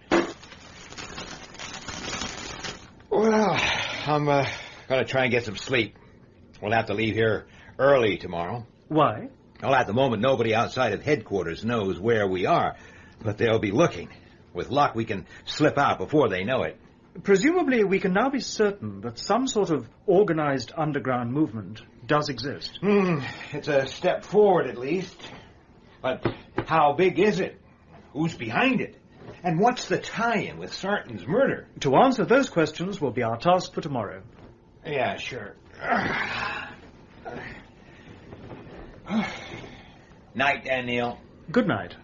Well, I'm going to try and get some sleep. We'll have to leave here early tomorrow. Why? Well, at the moment, nobody outside of headquarters knows where we are, but they'll be looking. With luck, we can slip out before they know it. Presumably, we can now be certain that some sort of organized underground movement does exist. It's a step forward, at least. But how big is it? Who's behind it? And what's the tie-in with Sarton's murder? To answer those questions will be our task for tomorrow. Yeah, sure. Night, Daniel. Good night.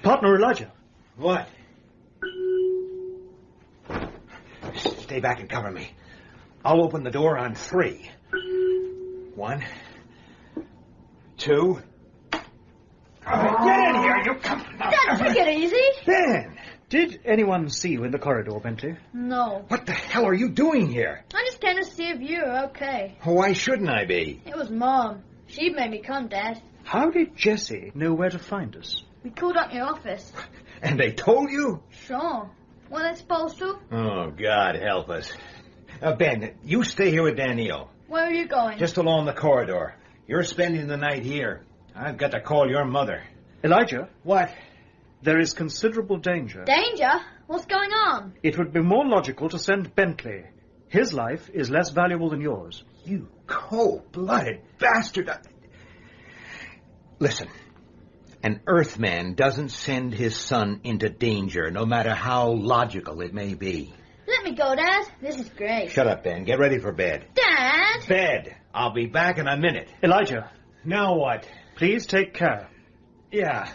Partner Elijah. What? Stay back and cover me. I'll open the door on 3. 1, 2. Get in here, you come. Dad, take it easy. Ben! Did anyone see you in the corridor, Bentley? No. What the hell are you doing here? I just came to see if you were okay. Why shouldn't I be? It was Mom. She made me come, Dad. How did Jessie know where to find us? We called up your office. And they told you? Sure. Weren't they supposed to? Oh, God help us. Ben, you stay here with Danielle. Where are you going? Just along the corridor. You're spending the night here. I've got to call your mother. Elijah? What? There is considerable danger. Danger? What's going on? It would be more logical to send Bentley. His life is less valuable than yours. You cold-blooded bastard. Listen. An Earthman doesn't send his son into danger, no matter how logical it may be. Let me go, Dad. This is great. Shut up, Ben. Get ready for bed. Dad! Bed. I'll be back in a minute. Elijah. Now what? Please take care. Yeah.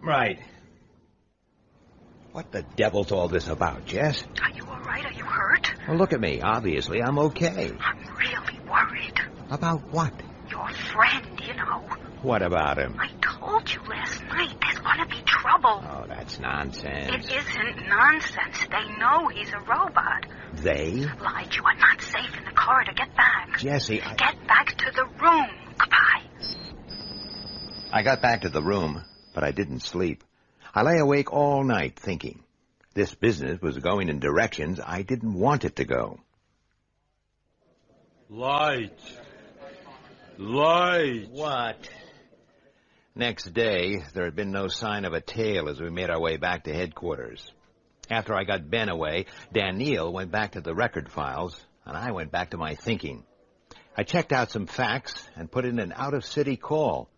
Right. What the devil's all this about, Jess? Are you all right? Are you hurt? Well, look at me. Obviously, I'm okay. I'm really worried. About what? Your friend, you know. What about him? I told you last night there's going to be trouble. Oh, that's nonsense. It isn't nonsense. They know he's a robot. They? Lied, you are not safe in the corridor. Get back. Jessie, Get back to the room. Goodbye. I got back to the room, but I didn't sleep. I lay awake all night thinking. This business was going in directions I didn't want it to go. Light. Light. What? Next day, there had been no sign of a tail as we made our way back to headquarters. After I got Ben away, Daniil went back to the record files, and I went back to my thinking. I checked out some facts and put in an out-of-city call.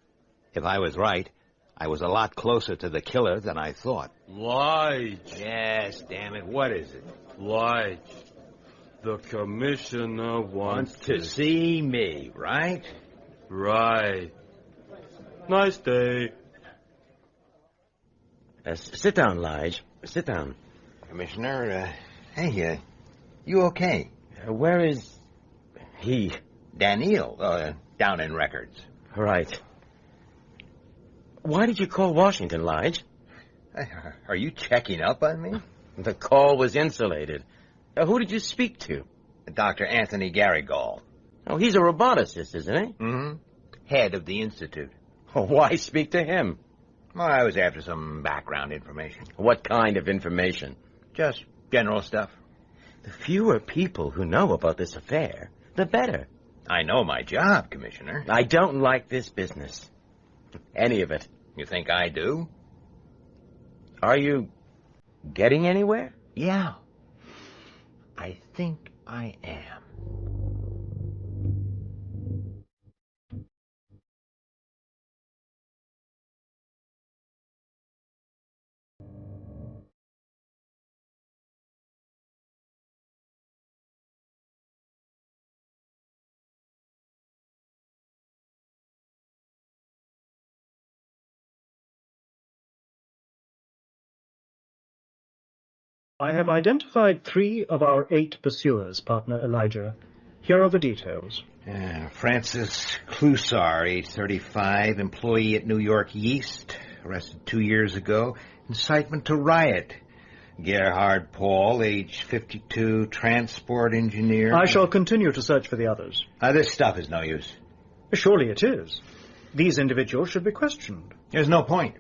If I was right, I was a lot closer to the killer than I thought. Light. Yes, damn it, what is it? Light. The commissioner wants to see me, right? Right. Nice day. Sit down, Lige. Sit down. Commissioner, hey, you okay? Where is he? Daniil, down in records. Right. Why did you call Washington, Lige? Are you checking up on me? The call was insulated. Who did you speak to? Dr. Anthony Garrigall. Oh, he's a roboticist, isn't he? Mm-hmm. Head of the institute. Oh, why speak to him? Well, I was after some background information. What kind of information? Just general stuff. The fewer people who know about this affair, the better. I know my job, Commissioner. I don't like this business. Any of it. You think I do? Are you getting anywhere? Yeah. I think I am. I have identified 3 of our 8 pursuers, partner Elijah. Here are the details. Francis Clusar, age 35, employee at New York Yeast, arrested 2 years ago, incitement to riot. Gerhard Paul, age 52, transport engineer. I shall continue to search for the others. This stuff is no use. Surely it is. These individuals should be questioned. There's no point.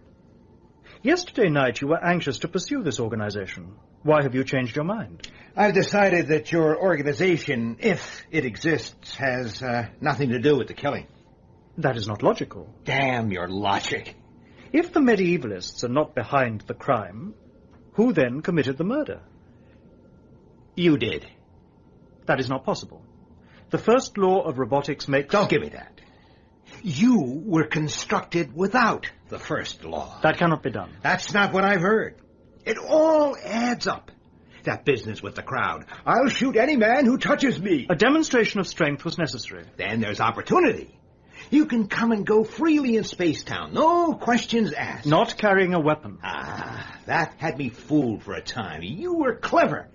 Yesterday night you were anxious to pursue this organization. Why have you changed your mind? I've decided that your organization, if it exists, has nothing to do with the killing. That is not logical. Damn your logic. If the medievalists are not behind the crime, who then committed the murder? You did. That is not possible. The first law of robotics makes... Don't give me that. You were constructed without the first law. That cannot be done. That's not what I've heard. It all adds up. That business with the crowd. I'll shoot any man who touches me. A demonstration of strength was necessary. Then there's opportunity. You can come and go freely in Spacetown. No questions asked. Not carrying a weapon. That had me fooled for a time. You were clever.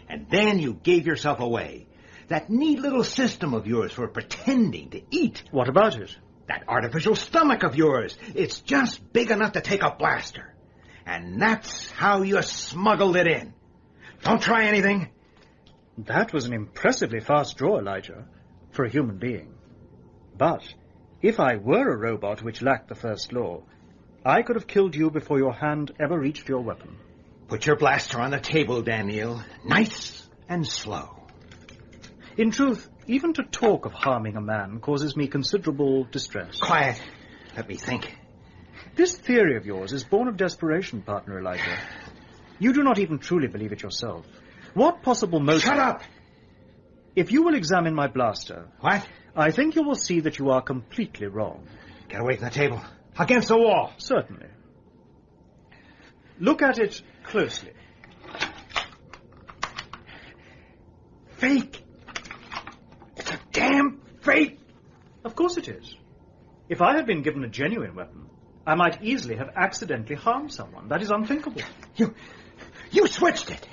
And then you gave yourself away. That neat little system of yours for pretending to eat. What about it? That artificial stomach of yours. It's just big enough to take a blaster. And that's how you smuggled it in. Don't try anything. That was an impressively fast draw, Elijah, for a human being. But if I were a robot which lacked the first law, I could have killed you before your hand ever reached your weapon. Put your blaster on the table, Daniil. Nice and slow. In truth, even to talk of harming a man causes me considerable distress. Quiet. Let me think. This theory of yours is born of desperation, partner Elijah. You do not even truly believe it yourself. What possible motive... Shut up! If you will examine my blaster... What? I think you will see that you are completely wrong. Get away from the table. Against the wall. Certainly. Look at it closely. Fake. It's a damn fake. Of course it is. If I had been given a genuine weapon, I might easily have accidentally harmed someone. That is unthinkable. You switched it.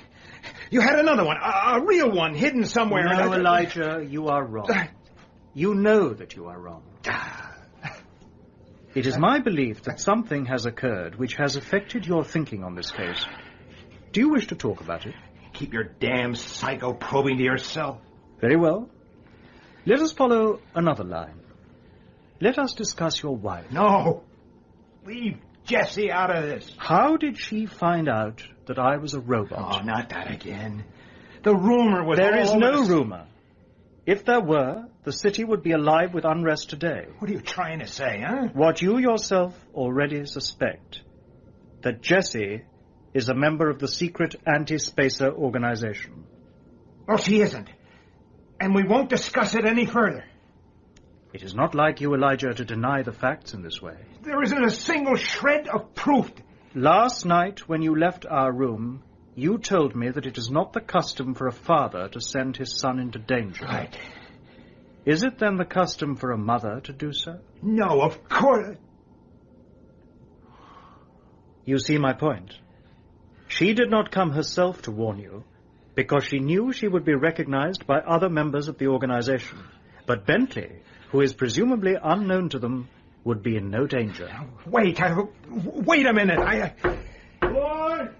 You had another one, a real one, hidden somewhere. No, Elijah, you are wrong. You know that you are wrong. It is my belief that something has occurred which has affected your thinking on this case. Do you wish to talk about it? Keep your damn psycho-probing to yourself. Very well. Let us follow another line. Let us discuss your wife. No! Leave Jessie out of this. How did she find out that I was a robot? Oh, not that again. The rumor was There is all no this. rumor. If there were, the city would be alive with unrest today. What are you trying to say, huh? What you yourself already suspect, that Jessie is a member of the secret anti-spacer organization. Oh, she isn't. And we won't discuss it any further. It is not like you, Elijah, to deny the facts in this way. There isn't a single shred of proof. Last night, when you left our room, you told me that it is not the custom for a father to send his son into danger. Right. Is it then the custom for a mother to do so? No, of course. You see my point. She did not come herself to warn you, because she knew she would be recognized by other members of the organization. But Bentley, who is presumably unknown to them, would be in no danger. Wait a minute. March!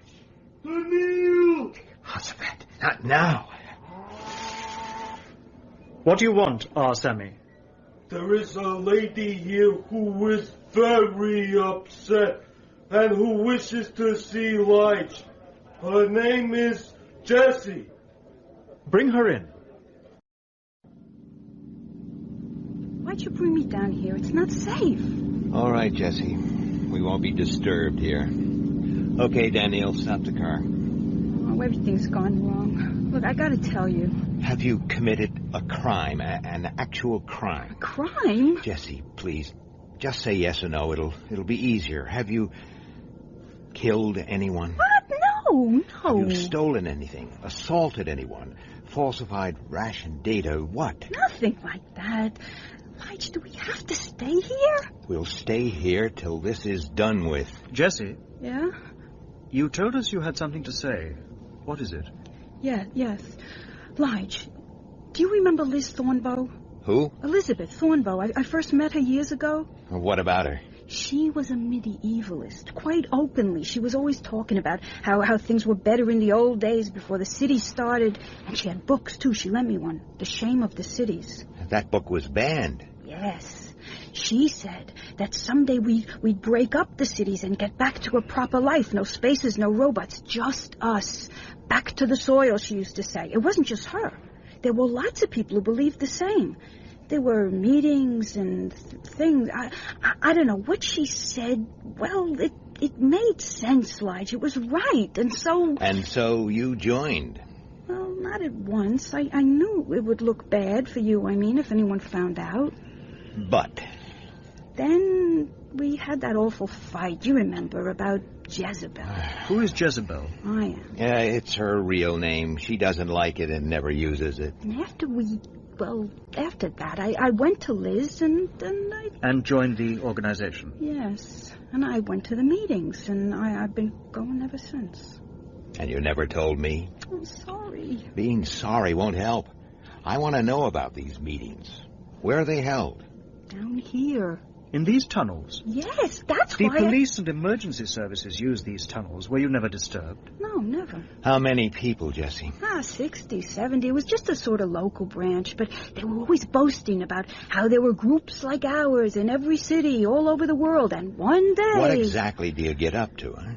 To kneel! Husband, not now. What do you want, Sammy? There is a lady here who is very upset and who wishes to see Lige. Her name is Jessie. Bring her in. Why'd you bring me down here? It's not safe. All right, Jessie. We won't be disturbed here. Okay, Daniel, stop the car. Oh, everything's gone wrong. Look, I gotta tell you. Have you committed a crime, an actual crime? A crime? Jessie, please, just say yes or no. It'll be easier. Have you killed anyone? What? No. Have you stolen anything? Assaulted anyone? Falsified ration data? What? Nothing like that. Lige, do we have to stay here? We'll stay here till this is done with. Jessie? Yeah? You told us you had something to say. What is it? Yes. Lige, do you remember Liz Thornbow? Who? Elizabeth Thornbow. I first met her years ago. What about her? She was a medievalist, quite openly. She was always talking about how things were better in the old days before the city started. And she had books, too. She lent me one, The Shame of the Cities. That book was banned. Yes. She said that someday we'd break up the cities and get back to a proper life. No spaces, no robots, just us. Back to the soil, she used to say. It wasn't just her. There were lots of people who believed the same. There were meetings and things. I don't know what she said. Well, it made sense, Lige. It was right, and so... And so you joined? Well, not at once. I knew it would look bad for you, if anyone found out. But? Then we had that awful fight, you remember, about Jezebel. Who is Jezebel? I am. Yeah, it's her real name. She doesn't like it and never uses it. And after that, I went to Liz and I... And joined the organization? Yes. And I went to the meetings, and I've been going ever since. And you never told me? I'm sorry. Being sorry won't help. I want to know about these meetings. Where are they held? Down here. In these tunnels? Yes, that's why... The police and emergency services use these tunnels. Were you never disturbed? No, never. How many people, Jessie? 60, 70. It was just a sort of local branch, but they were always boasting about how there were groups like ours in every city all over the world, and one day... What exactly do you get up to, huh?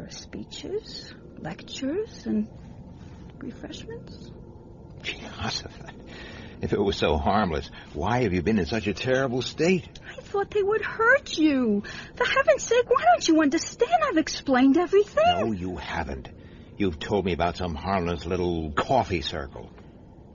were speeches, lectures, and refreshments. Jehoshaphat, if it was so harmless, why have you been in such a terrible state? I thought they would hurt you. For heaven's sake, why don't you understand? I've explained everything. No, you haven't. You've told me about some harmless little coffee circle.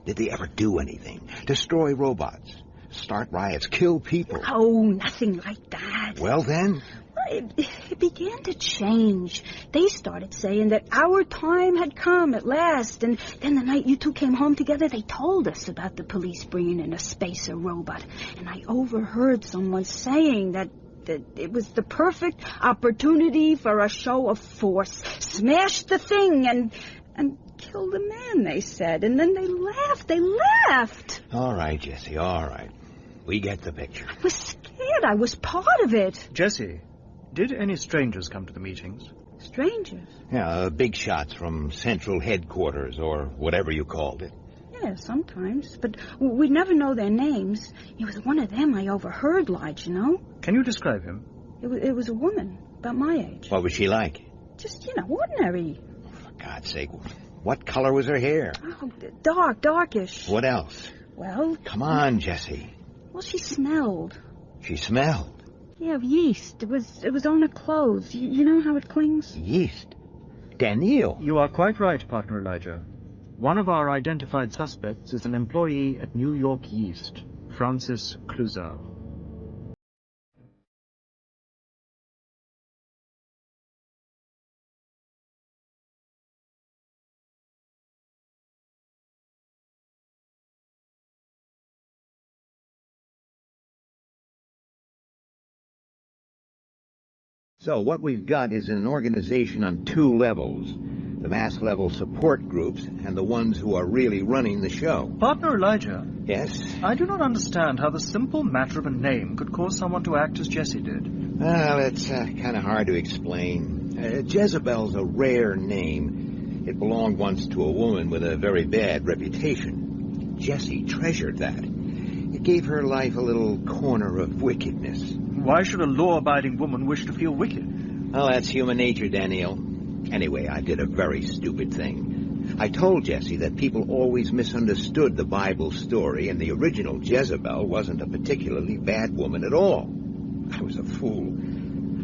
Did they ever do anything? Destroy robots? Start riots? Kill people? Oh, nothing like that. Well, then? It began to change. They started saying that our time had come at last. And then the night you two came home together, they told us about the police bringing in a spacer robot. And I overheard someone saying that it was the perfect opportunity for a show of force. Smash the thing and kill the man, they said. And then they laughed. All right, Jesse, all right. We get the picture. I was scared. I was part of it. Jesse, did any strangers come to the meetings? Strangers? Yeah, big shots from Central Headquarters, or whatever you called it. Yeah, sometimes. But we'd never know their names. It was one of them I overheard, Lige, you know? Can you describe him? It was a woman, about my age. What was she like? Just, ordinary. For God's sake, what color was her hair? Oh, darkish. What else? Well... Come on, Jesse. Well, she smelled. She smelled? Yeah, of yeast. It was on her clothes. You know how it clings? Yeast? Daniel. You are quite right, Partner Elijah. One of our identified suspects is an employee at New York Yeast, Francis Cluzar. So what we've got is an organization on two levels. The mass-level support groups and the ones who are really running the show. Partner Elijah. Yes? I do not understand how the simple matter of a name could cause someone to act as Jesse did. Well, it's kind of hard to explain. Jezebel's a rare name. It belonged once to a woman with a very bad reputation. Jesse treasured that. It gave her life a little corner of wickedness. Why should a law-abiding woman wish to feel wicked? Well, that's human nature, Daniel. Anyway, I did a very stupid thing. I told Jesse that people always misunderstood the Bible story, and the original Jezebel wasn't a particularly bad woman at all. I was a fool.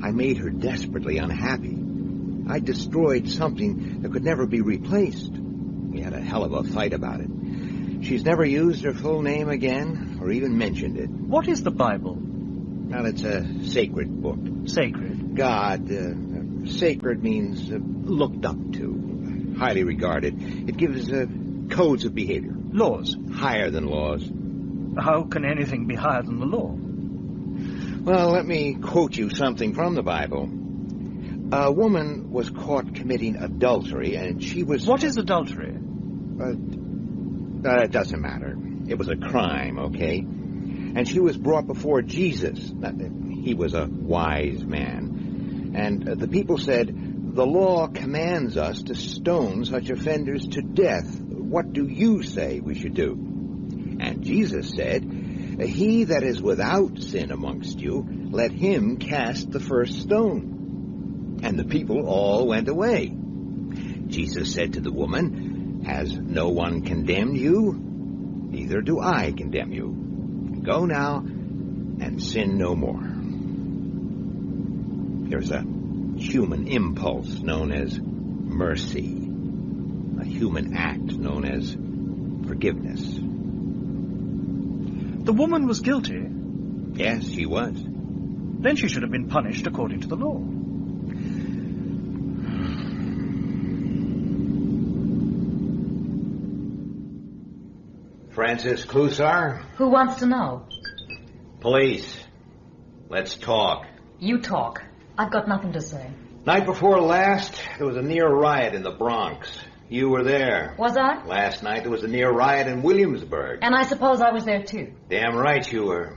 I made her desperately unhappy. I destroyed something that could never be replaced. We had a hell of a fight about it. She's never used her full name again, or even mentioned it. What is the Bible? Well, it's a sacred book. Sacred? God. Sacred means looked up to, highly regarded. It gives codes of behavior. Laws? Higher than laws. How can anything be higher than the law? Well, let me quote you something from the Bible. A woman was caught committing adultery, and she was... What is adultery? It doesn't matter. It was a crime, okay? And she was brought before Jesus. He was a wise man. And the people said, "The law commands us to stone such offenders to death. What do you say we should do?" And Jesus said, "He that is without sin amongst you, let him cast the first stone." And the people all went away. Jesus said to the woman, "Has no one condemned you? Neither do I condemn you. Go now and sin no more." There's a human impulse known as mercy, a human act known as forgiveness. The woman was guilty? Yes, she was. Then she should have been punished according to the law. Francis Cluzar? Who wants to know? Police. Let's talk. You talk. I've got nothing to say. Night before last, there was a near riot in the Bronx. You were there. Was I? Last night, there was a near riot in Williamsburg. And I suppose I was there too. Damn right you were.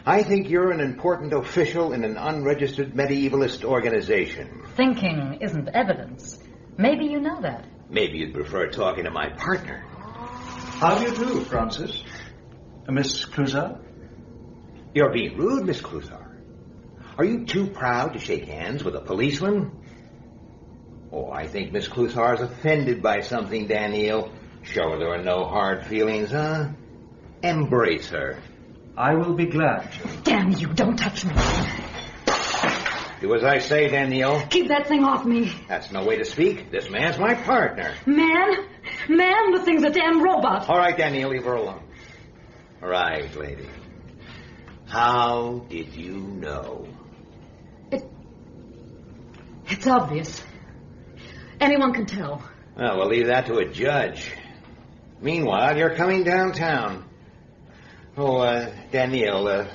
I think you're an important official in an unregistered medievalist organization. Thinking isn't evidence. Maybe you know that. Maybe you'd prefer talking to my partner. How do you do, Francis? Miss Cluzar? You're being rude, Miss Cluzar. Are you too proud to shake hands with a policeman? Oh, I think Miss Clusar's offended by something, Daniel. Show her there are no hard feelings, huh? Embrace her. I will be glad to. Damn you, don't touch me. Do as I say, Daniel. Keep that thing off me. That's no way to speak. This man's my partner. Man, the thing's a damn robot. All right, Daniel, leave her alone. Right, lady. How did you know? It's obvious. Anyone can tell. Well, we'll leave that to a judge. Meanwhile, you're coming downtown. Oh, Daniel,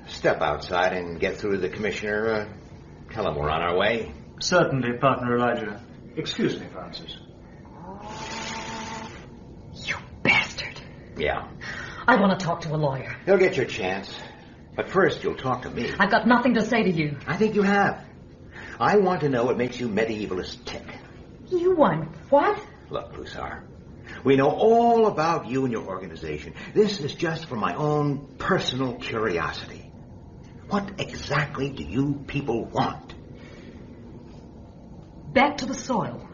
step outside and get through to the commissioner. Tell him we're on our way. Certainly, partner Elijah. Excuse me, Francis. You bastard. Yeah. I want to talk to a lawyer. You'll get your chance. But first, you'll talk to me. I've got nothing to say to you. I think you have. I want to know what makes you medievalists tick. You want what? Look, Clusar, we know all about you and your organization. This is just for my own personal curiosity. What exactly do you people want? Back to the soil.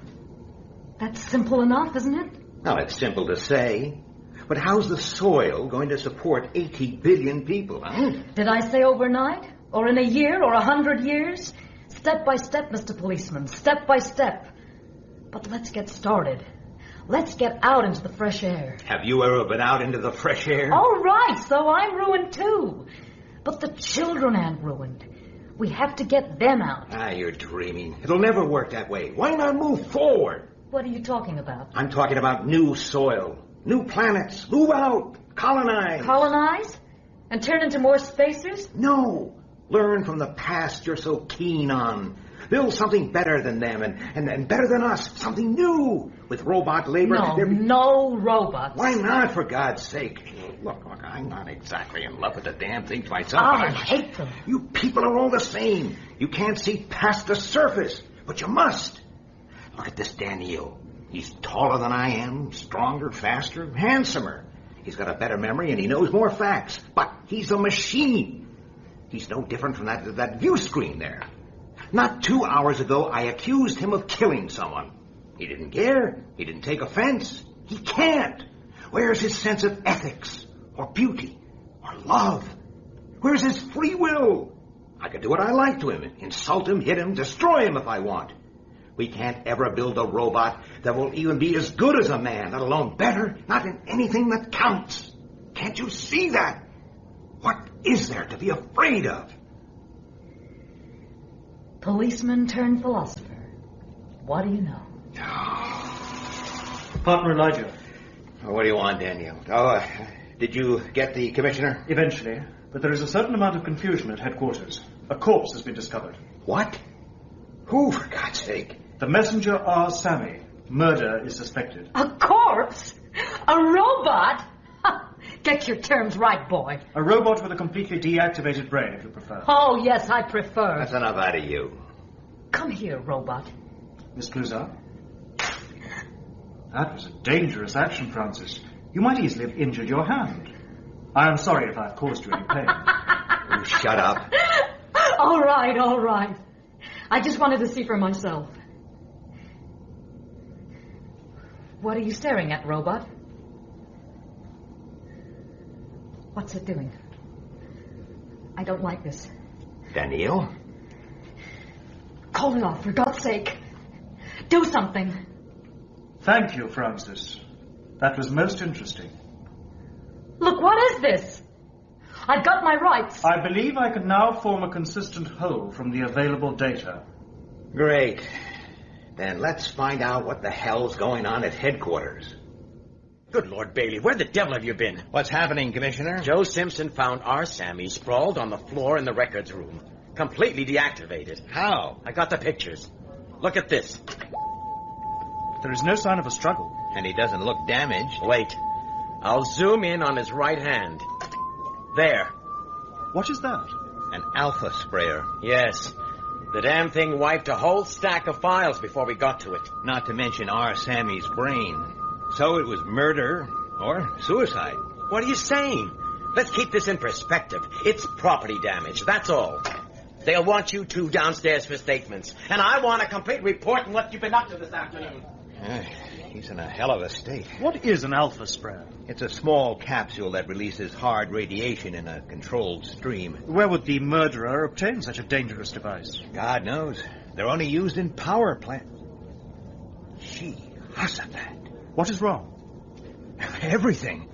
That's simple enough, isn't it? Now, it's simple to say, but how's the soil going to support 80 billion people, huh? Did I say overnight? Or in a year? Or 100 years? Step by step, Mr. Policeman. Step by step. But let's get started. Let's get out into the fresh air. Have you ever been out into the fresh air? All right, so I'm ruined too. But the children aren't ruined. We have to get them out. Ah, you're dreaming. It'll never work that way. Why not move forward? What are you talking about? I'm talking about new soil, new planets. Move out. Colonize. Colonize? And turn into more spacers? No. Learn from the past you're so keen on. Build something better than them and better than us. Something new. With robot labor. No robots. Why not, for God's sake? Look, I'm not exactly in love with the damn things myself. I hate them. You people are all the same. You can't see past the surface, but you must. Look at this Daniel. He's taller than I am, stronger, faster, handsomer. He's got a better memory and he knows more facts. But he's a machine. He's no different from that view screen there. Not 2 hours ago, I accused him of killing someone. He didn't care. He didn't take offense. He can't. Where's his sense of ethics, or beauty, or love? Where's his free will? I could do what I like to him. Insult him, hit him, destroy him if I want. We can't ever build a robot that will even be as good as a man, let alone better, not in anything that counts. Can't you see that? What is there to be afraid of? Policeman turned philosopher. What do you know? Partner Elijah. What do you want, Daniel? Did you get the commissioner? Eventually, but there is a certain amount of confusion at headquarters. A corpse has been discovered. What? Who, for God's sake? The messenger R. Sammy. Murder is suspected. A corpse? A robot? Get your terms right, boy. A robot with a completely deactivated brain, if you prefer. Oh, yes, I prefer. That's enough out of you. Come here, robot. Miss Clusar? That was a dangerous action, Francis. You might easily have injured your hand. I am sorry if I've caused you any pain. You shut up. All right. I just wanted to see for myself. What are you staring at, robot? What's it doing? I don't like this. Daniel? Call it off, for God's sake. Do something. Thank you, Francis. That was most interesting. Look, what is this? I've got my rights. I believe I can now form a consistent whole from the available data. Great. Then let's find out what the hell's going on at headquarters. Good Lord, Bailey, where the devil have you been? What's happening, Commissioner? Joe Simpson found our Sammy sprawled on the floor in the records room. Completely deactivated. How? I got the pictures. Look at this. There is no sign of a struggle. And he doesn't look damaged. Wait. I'll zoom in on his right hand. There. What is that? An alpha sprayer. Yes. The damn thing wiped a whole stack of files before we got to it. Not to mention our Sammy's brain. So it was murder or suicide. What are you saying? Let's keep this in perspective. It's property damage, that's all. They'll want you two downstairs for statements. And I want a complete report on what you've been up to this afternoon. He's in a hell of a state. What is an alpha sprayer? It's a small capsule that releases hard radiation in a controlled stream. Where would the murderer obtain such a dangerous device? God knows. They're only used in power plants. Gee, Asimov. What is wrong? Everything.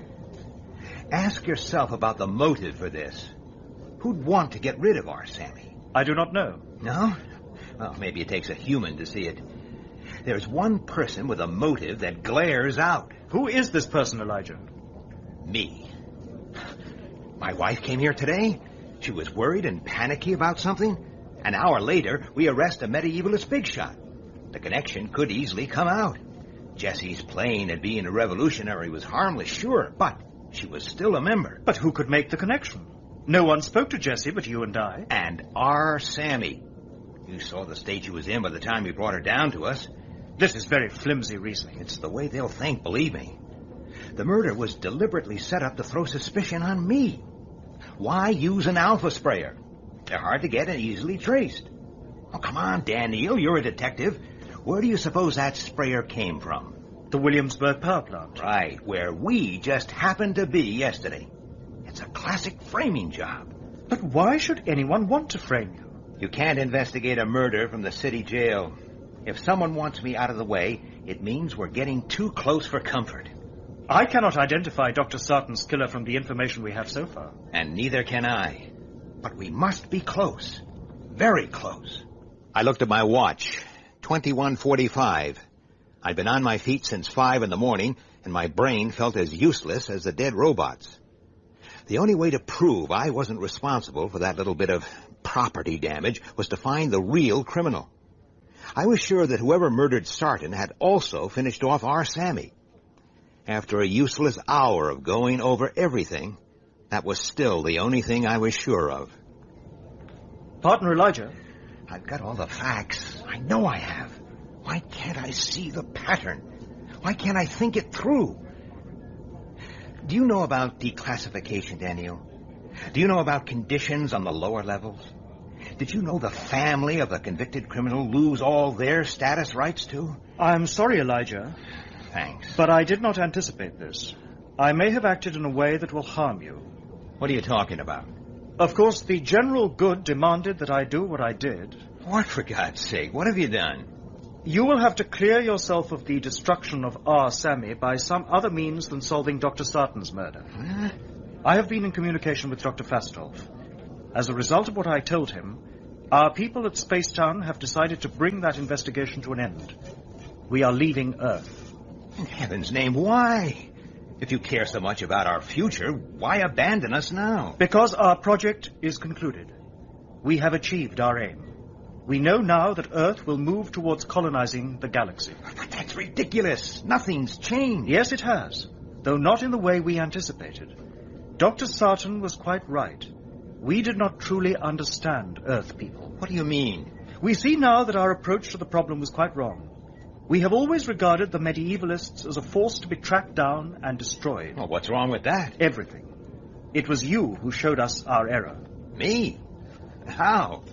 Ask yourself about the motive for this. Who'd want to get rid of our Sammy? I do not know. No? Well, maybe it takes a human to see it. There's one person with a motive that glares out. Who is this person, Elijah? Me. My wife came here today. She was worried and panicky about something. An hour later, we arrest a medievalist big shot. The connection could easily come out. Jessie's playing at being a revolutionary was harmless, sure, but she was still a member. But who could make the connection? No one spoke to Jessie but you and I. And our Sammy. You saw the state she was in by the time we brought her down to us. This is very flimsy reasoning. It's the way they'll think, believe me. The murder was deliberately set up to throw suspicion on me. Why use an alpha sprayer? They're hard to get and easily traced. Oh, come on, Daniel, you're a detective. Where do you suppose that sprayer came from? The Williamsburg power plant. Right, where we just happened to be yesterday. It's a classic framing job. But why should anyone want to frame you? You can't investigate a murder from the city jail. If someone wants me out of the way, it means we're getting too close for comfort. I cannot identify Dr. Sarton's killer from the information we have so far. And neither can I. But we must be close. Very close. I looked at my watch. 21:45. I'd been on my feet since 5 in the morning, and my brain felt as useless as the dead robots. The only way to prove I wasn't responsible for that little bit of property damage was to find the real criminal. I was sure that whoever murdered Sarton had also finished off our Sammy. After a useless hour of going over everything, that was still the only thing I was sure of. Partner Elijah? I've got all the facts. I know I have. Why can't I see the pattern? Why can't I think it through? Do you know about declassification, Daniel? Do you know about conditions on the lower levels? Did you know the family of a convicted criminal lose all their status rights too? I'm sorry, Elijah. Thanks. But I did not anticipate this. I may have acted in a way that will harm you. What are you talking about? Of course, the general good demanded that I do what I did. What, for God's sake? What have you done? You will have to clear yourself of the destruction of our Sammy by some other means than solving Dr. Sarton's murder. Huh? I have been in communication with Dr. Fastolf. As a result of what I told him, our people at Spacetown have decided to bring that investigation to an end. We are leaving Earth. In heaven's name, why? If you care so much about our future, why abandon us now? Because our project is concluded. We have achieved our aim. We know now that Earth will move towards colonizing the galaxy. But that's ridiculous. Nothing's changed. Yes, it has, though not in the way we anticipated. Dr. Sarton was quite right. We did not truly understand Earth people. What do you mean? We see now that our approach to the problem was quite wrong. We have always regarded the medievalists as a force to be tracked down and destroyed. Well, what's wrong with that? Everything. It was you who showed us our error. Me? How?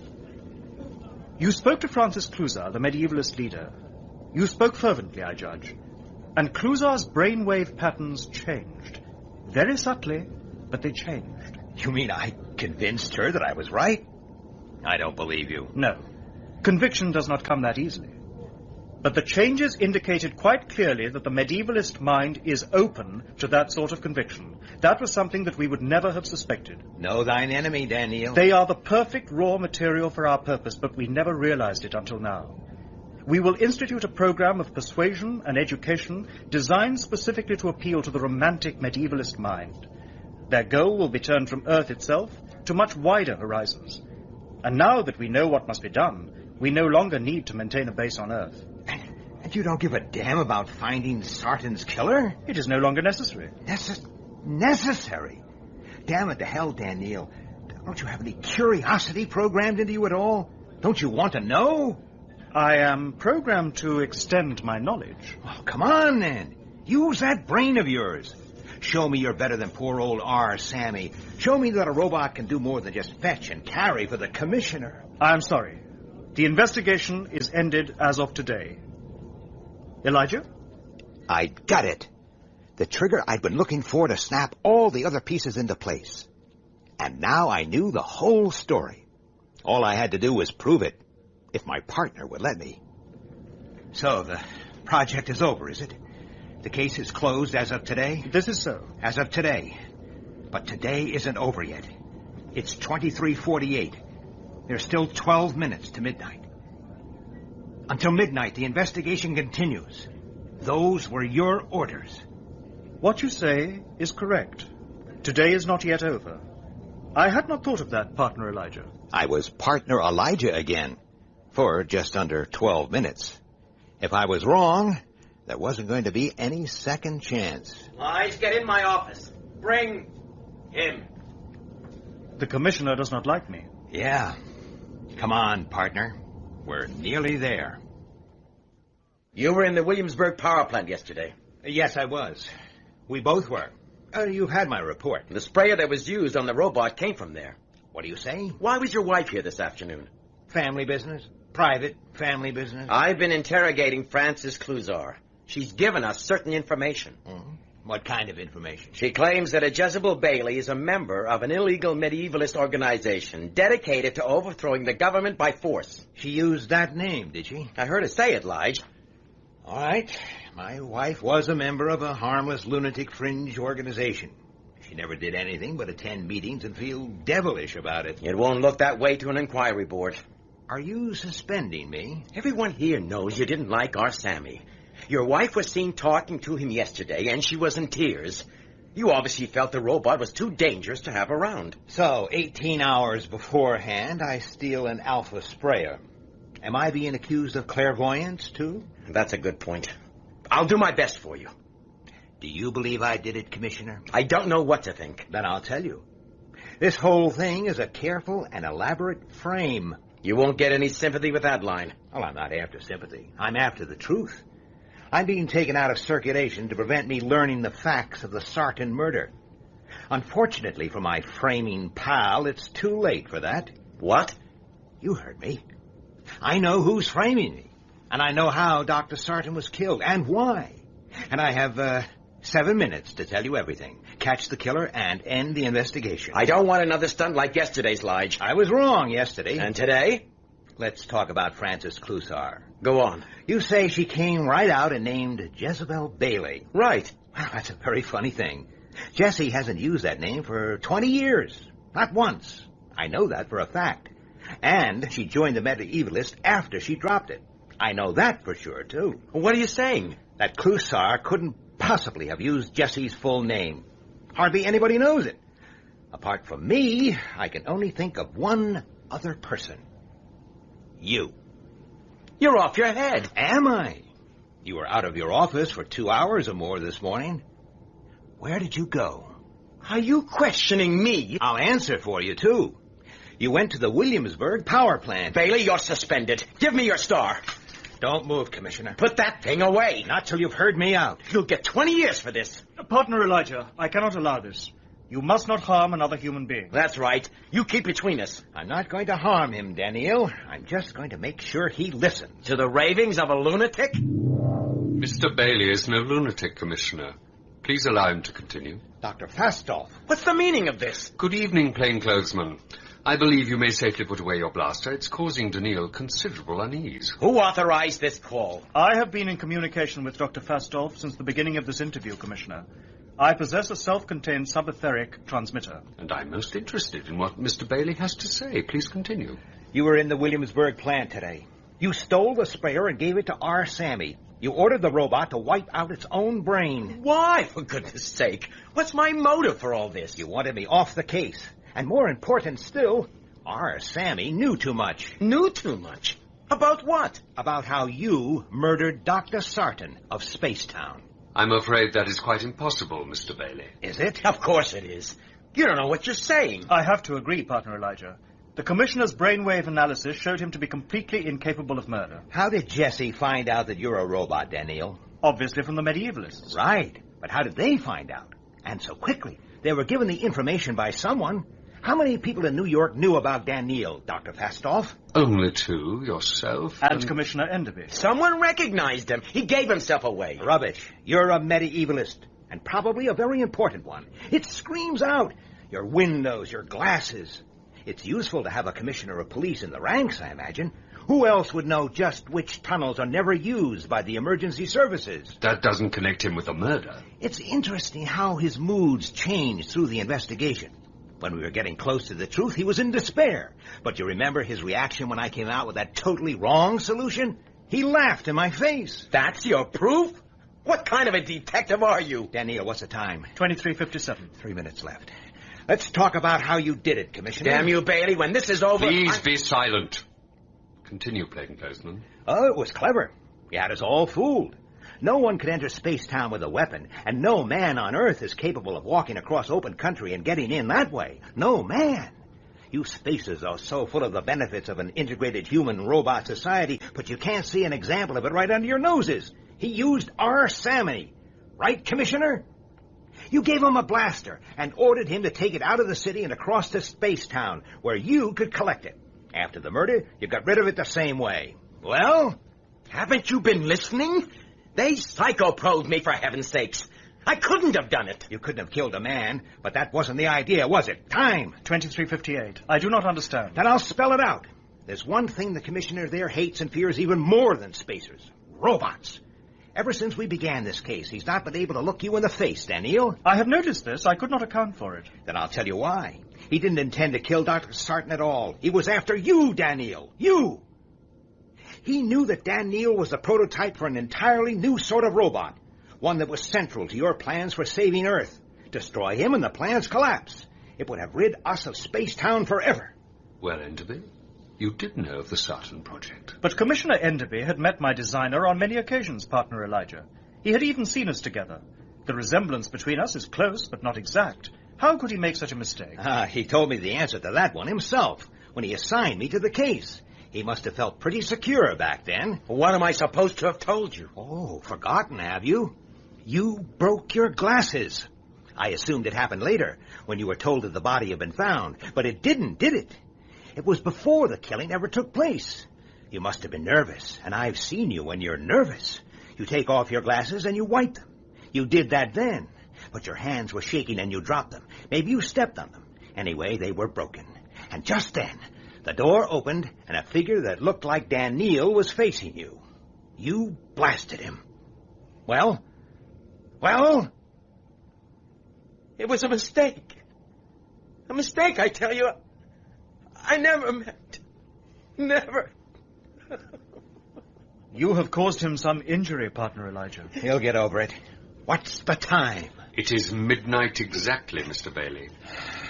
You spoke to Francis Cluzar, the medievalist leader. You spoke fervently, I judge. And Cluzar's brainwave patterns changed. Very subtly, but they changed. You mean I convinced her that I was right? I don't believe you. No. Conviction does not come that easily. But the changes indicated quite clearly that the medievalist mind is open to that sort of conviction. That was something that we would never have suspected. Know thine enemy, Daniel. They are the perfect raw material for our purpose, but we never realized it until now. We will institute a program of persuasion and education designed specifically to appeal to the romantic medievalist mind. Their goal will be turned from Earth itself to much wider horizons. And now that we know what must be done, we no longer need to maintain a base on Earth. And you don't give a damn about finding Sarton's killer? It is no longer necessary. Necessary? Damn it to hell, Daniel. Don't you have any curiosity programmed into you at all? Don't you want to know? I am programmed to extend my knowledge. Oh, come on, then. Use that brain of yours. Show me you're better than poor old R. Sammy. Show me that a robot can do more than just fetch and carry for the commissioner. I'm sorry. The investigation is ended as of today. Elijah? I got it. The trigger I'd been looking for to snap all the other pieces into place. And now I knew the whole story. All I had to do was prove it, if my partner would let me. So, the project is over, is it? The case is closed as of today? This is so. As of today. But today isn't over yet. It's 23:48. There's still 12 minutes to midnight. Until midnight, the investigation continues. Those were your orders. What you say is correct. Today is not yet over. I had not thought of that, Partner Elijah. I was Partner Elijah again, for just under 12 minutes. If I was wrong, there wasn't going to be any second chance. Lige, get in my office. Bring him. The Commissioner does not like me. Yeah. Come on, partner. We're nearly there. You were in the Williamsburg power plant yesterday. Yes, I was. We both were. You've had my report. The sprayer that was used on the robot came from there. What do you say? Why was your wife here this afternoon? Family business. Private family business. I've been interrogating Frances Cluzar. She's given us certain information. Mm-hmm. What kind of information? She claims that a Jezebel Bailey is a member of an illegal medievalist organization dedicated to overthrowing the government by force. She used that name, did she? I heard her say it, Lige. All right. My wife was a member of a harmless lunatic fringe organization. She never did anything but attend meetings and feel devilish about it. It won't look that way to an inquiry board. Are you suspending me? Everyone here knows you didn't like our Sammy. Your wife was seen talking to him yesterday, and she was in tears. You obviously felt the robot was too dangerous to have around. So, 18 hours beforehand, I steal an alpha sprayer. Am I being accused of clairvoyance, too? That's a good point. I'll do my best for you. Do you believe I did it, Commissioner? I don't know what to think. Then I'll tell you. This whole thing is a careful and elaborate frame. You won't get any sympathy with that line. Well, I'm not after sympathy. I'm after the truth. I'm being taken out of circulation to prevent me learning the facts of the Sarton murder. Unfortunately for my framing pal, it's too late for that. What? You heard me. I know who's framing me, and I know how Dr. Sarton was killed, and why. And I have 7 minutes to tell you everything. Catch the killer and end the investigation. I don't want another stunt like yesterday's, Lige. I was wrong yesterday. And today? Let's talk about Frances Cluzar. Go on. You say she came right out and named Jezebel Bailey. Right. Well, that's a very funny thing. Jessie hasn't used that name for 20 years. Not once. I know that for a fact. And she joined the medievalists after she dropped it. I know that for sure, too. What are you saying? That Cluzar couldn't possibly have used Jessie's full name. Hardly anybody knows it. Apart from me, I can only think of one other person. You. You're off your head. Am I? You were out of your office for 2 hours or more this morning. Where did you go? Are you questioning me? I'll answer for you, too. You went to the Williamsburg power plant. Bailey, you're suspended. Give me your star. Don't move, Commissioner. Put that thing away. Not till you've heard me out. You'll get 20 years for this. Partner Elijah, I cannot allow this. You must not harm another human being. That's right. You keep between us. I'm not going to harm him, Daniel. I'm just going to make sure he listens. To the ravings of a lunatic? Mr. Bailey is no lunatic, Commissioner. Please allow him to continue. Dr. Fastoff. What's the meaning of this? Good evening, plainclothesman. I believe you may safely put away your blaster. It's causing Daniil considerable unease. Who authorized this call? I have been in communication with Dr. Fastoff since the beginning of this interview, Commissioner. I possess a self-contained subetheric transmitter. And I'm most interested in what Mr. Bailey has to say. Please continue. You were in the Williamsburg plant today. You stole the sprayer and gave it to our Sammy. You ordered the robot to wipe out its own brain. Why, for goodness sake? What's my motive for all this? You wanted me off the case. And more important still, our Sammy knew too much. Knew too much? About what? About how you murdered Dr. Sarton of Spacetown. I'm afraid that is quite impossible, Mr. Bailey. Is it? Of course it is. You don't know what you're saying. I have to agree, Partner Elijah. The Commissioner's brainwave analysis showed him to be completely incapable of murder. How did Jessie find out that you're a robot, Daniel? Obviously from the medievalists. Right. But how did they find out? And so quickly. They were given the information by someone. How many people in New York knew about Daniil, Dr. Fastoff? Only 2, yourself. And Commissioner Enderby. Someone recognized him. He gave himself away. Rubbish. You're a medievalist, and probably a very important one. It screams out. Your windows, your glasses. It's useful to have a commissioner of police in the ranks, I imagine. Who else would know just which tunnels are never used by the emergency services? That doesn't connect him with the murder. It's interesting how his moods changed through the investigation. When we were getting close to the truth, he was in despair. But you remember his reaction when I came out with that totally wrong solution? He laughed in my face. That's your proof? What kind of a detective are you? Daniel, what's the time? 23:57. 3 minutes left. Let's talk about how you did it, Commissioner. Damn you, Bailey, when this is over... Please be silent. Continue, plainclothesman. Oh, it was clever. You had us all fooled. No one could enter Spacetown with a weapon, and no man on Earth is capable of walking across open country and getting in that way. No man. You spacers are so full of the benefits of an integrated human-robot society, but you can't see an example of it right under your noses. He used our Sammy. Right, Commissioner? You gave him a blaster and ordered him to take it out of the city and across to Spacetown, where you could collect it. After the murder, you got rid of it the same way. Well? Haven't you been listening? They psychoprobed me, for heaven's sakes. I couldn't have done it. You couldn't have killed a man, but that wasn't the idea, was it? Time. 23:58. I do not understand. Then I'll spell it out. There's one thing the commissioner there hates and fears even more than spacers. Robots. Ever since we began this case, he's not been able to look you in the face, Daniel. I have noticed this. I could not account for it. Then I'll tell you why. He didn't intend to kill Dr. Sarton at all. He was after you, Daniel. You. He knew that Daniel was the prototype for an entirely new sort of robot. One that was central to your plans for saving Earth. Destroy him and the plans collapse. It would have rid us of Spacetown forever. Well, Enderby, you did know of the Sarton project. But Commissioner Enderby had met my designer on many occasions, partner Elijah. He had even seen us together. The resemblance between us is close, but not exact. How could he make such a mistake? He told me the answer to that one himself, when he assigned me to the case. He must have felt pretty secure back then. What am I supposed to have told you? Oh, forgotten, have you? You broke your glasses. I assumed it happened later, when you were told that the body had been found. But it didn't, did it? It was before the killing ever took place. You must have been nervous, and I've seen you when you're nervous. You take off your glasses and you wipe them. You did that then, but your hands were shaking and you dropped them. Maybe you stepped on them. Anyway, they were broken. And just then, the door opened, and a figure that looked like Daniel was facing you. You blasted him. Well? Well? It was a mistake. A mistake, I tell you. I never meant. Never. You have caused him some injury, partner Elijah. He'll get over it. What's the time? It is midnight exactly, Mr. Bailey.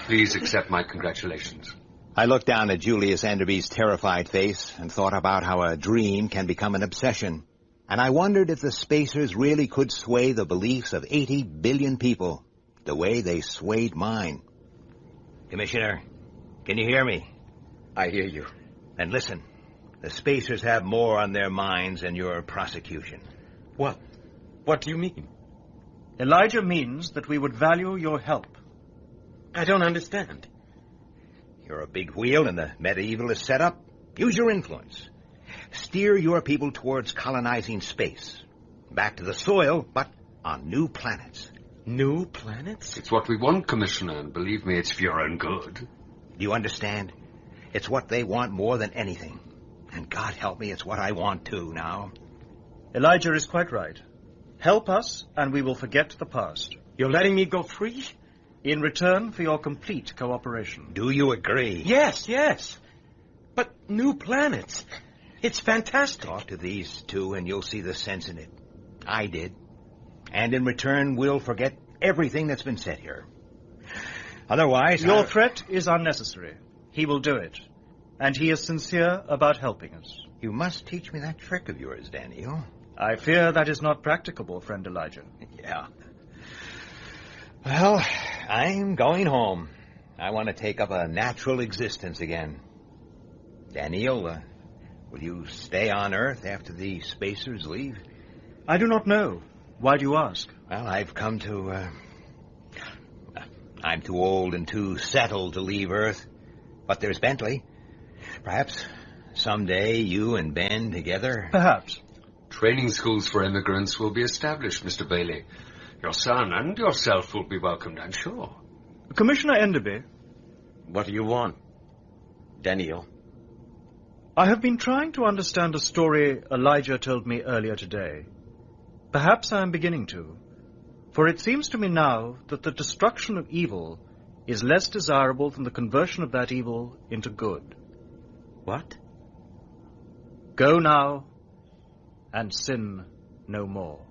Please accept my congratulations. I looked down at Julius Enderby's terrified face and thought about how a dream can become an obsession. And I wondered if the spacers really could sway the beliefs of 80 billion people the way they swayed mine. Commissioner, can you hear me? I hear you. Then listen. The spacers have more on their minds than your prosecution. What? What do you mean? Elijah means that we would value your help. I don't understand. You're a big wheel in the medievalist setup. Use your influence. Steer your people towards colonizing space. Back to the soil, but on new planets. New planets? It's what we want, Commissioner, and believe me, it's for your own good. Do you understand? It's what they want more than anything. And God help me, it's what I want too now. Elijah is quite right. Help us, and we will forget the past. You're letting me go free? In return for your complete cooperation. Do you agree? Yes, yes. But new planets. It's fantastic. Talk to these two and you'll see the sense in it. I did. And in return, we'll forget everything that's been said here. Otherwise... Your threat is unnecessary. He will do it. And he is sincere about helping us. You must teach me that trick of yours, Daniel. I fear that is not practicable, friend Elijah. Yeah. Well, I'm going home. I want to take up a natural existence again. Daniel, will you stay on Earth after the spacers leave? I do not know. Why do you ask? Well, I've come to I'm too old and too settled to leave Earth. But there's Bentley. Perhaps someday you and Ben together... Perhaps. Training schools for immigrants will be established, Mr. Bailey. Your son and yourself will be welcomed, I'm sure. Commissioner Enderby. What do you want, Daniel? I have been trying to understand a story Elijah told me earlier today. Perhaps I am beginning to. For it seems to me now that the destruction of evil is less desirable than the conversion of that evil into good. What? Go now and sin no more.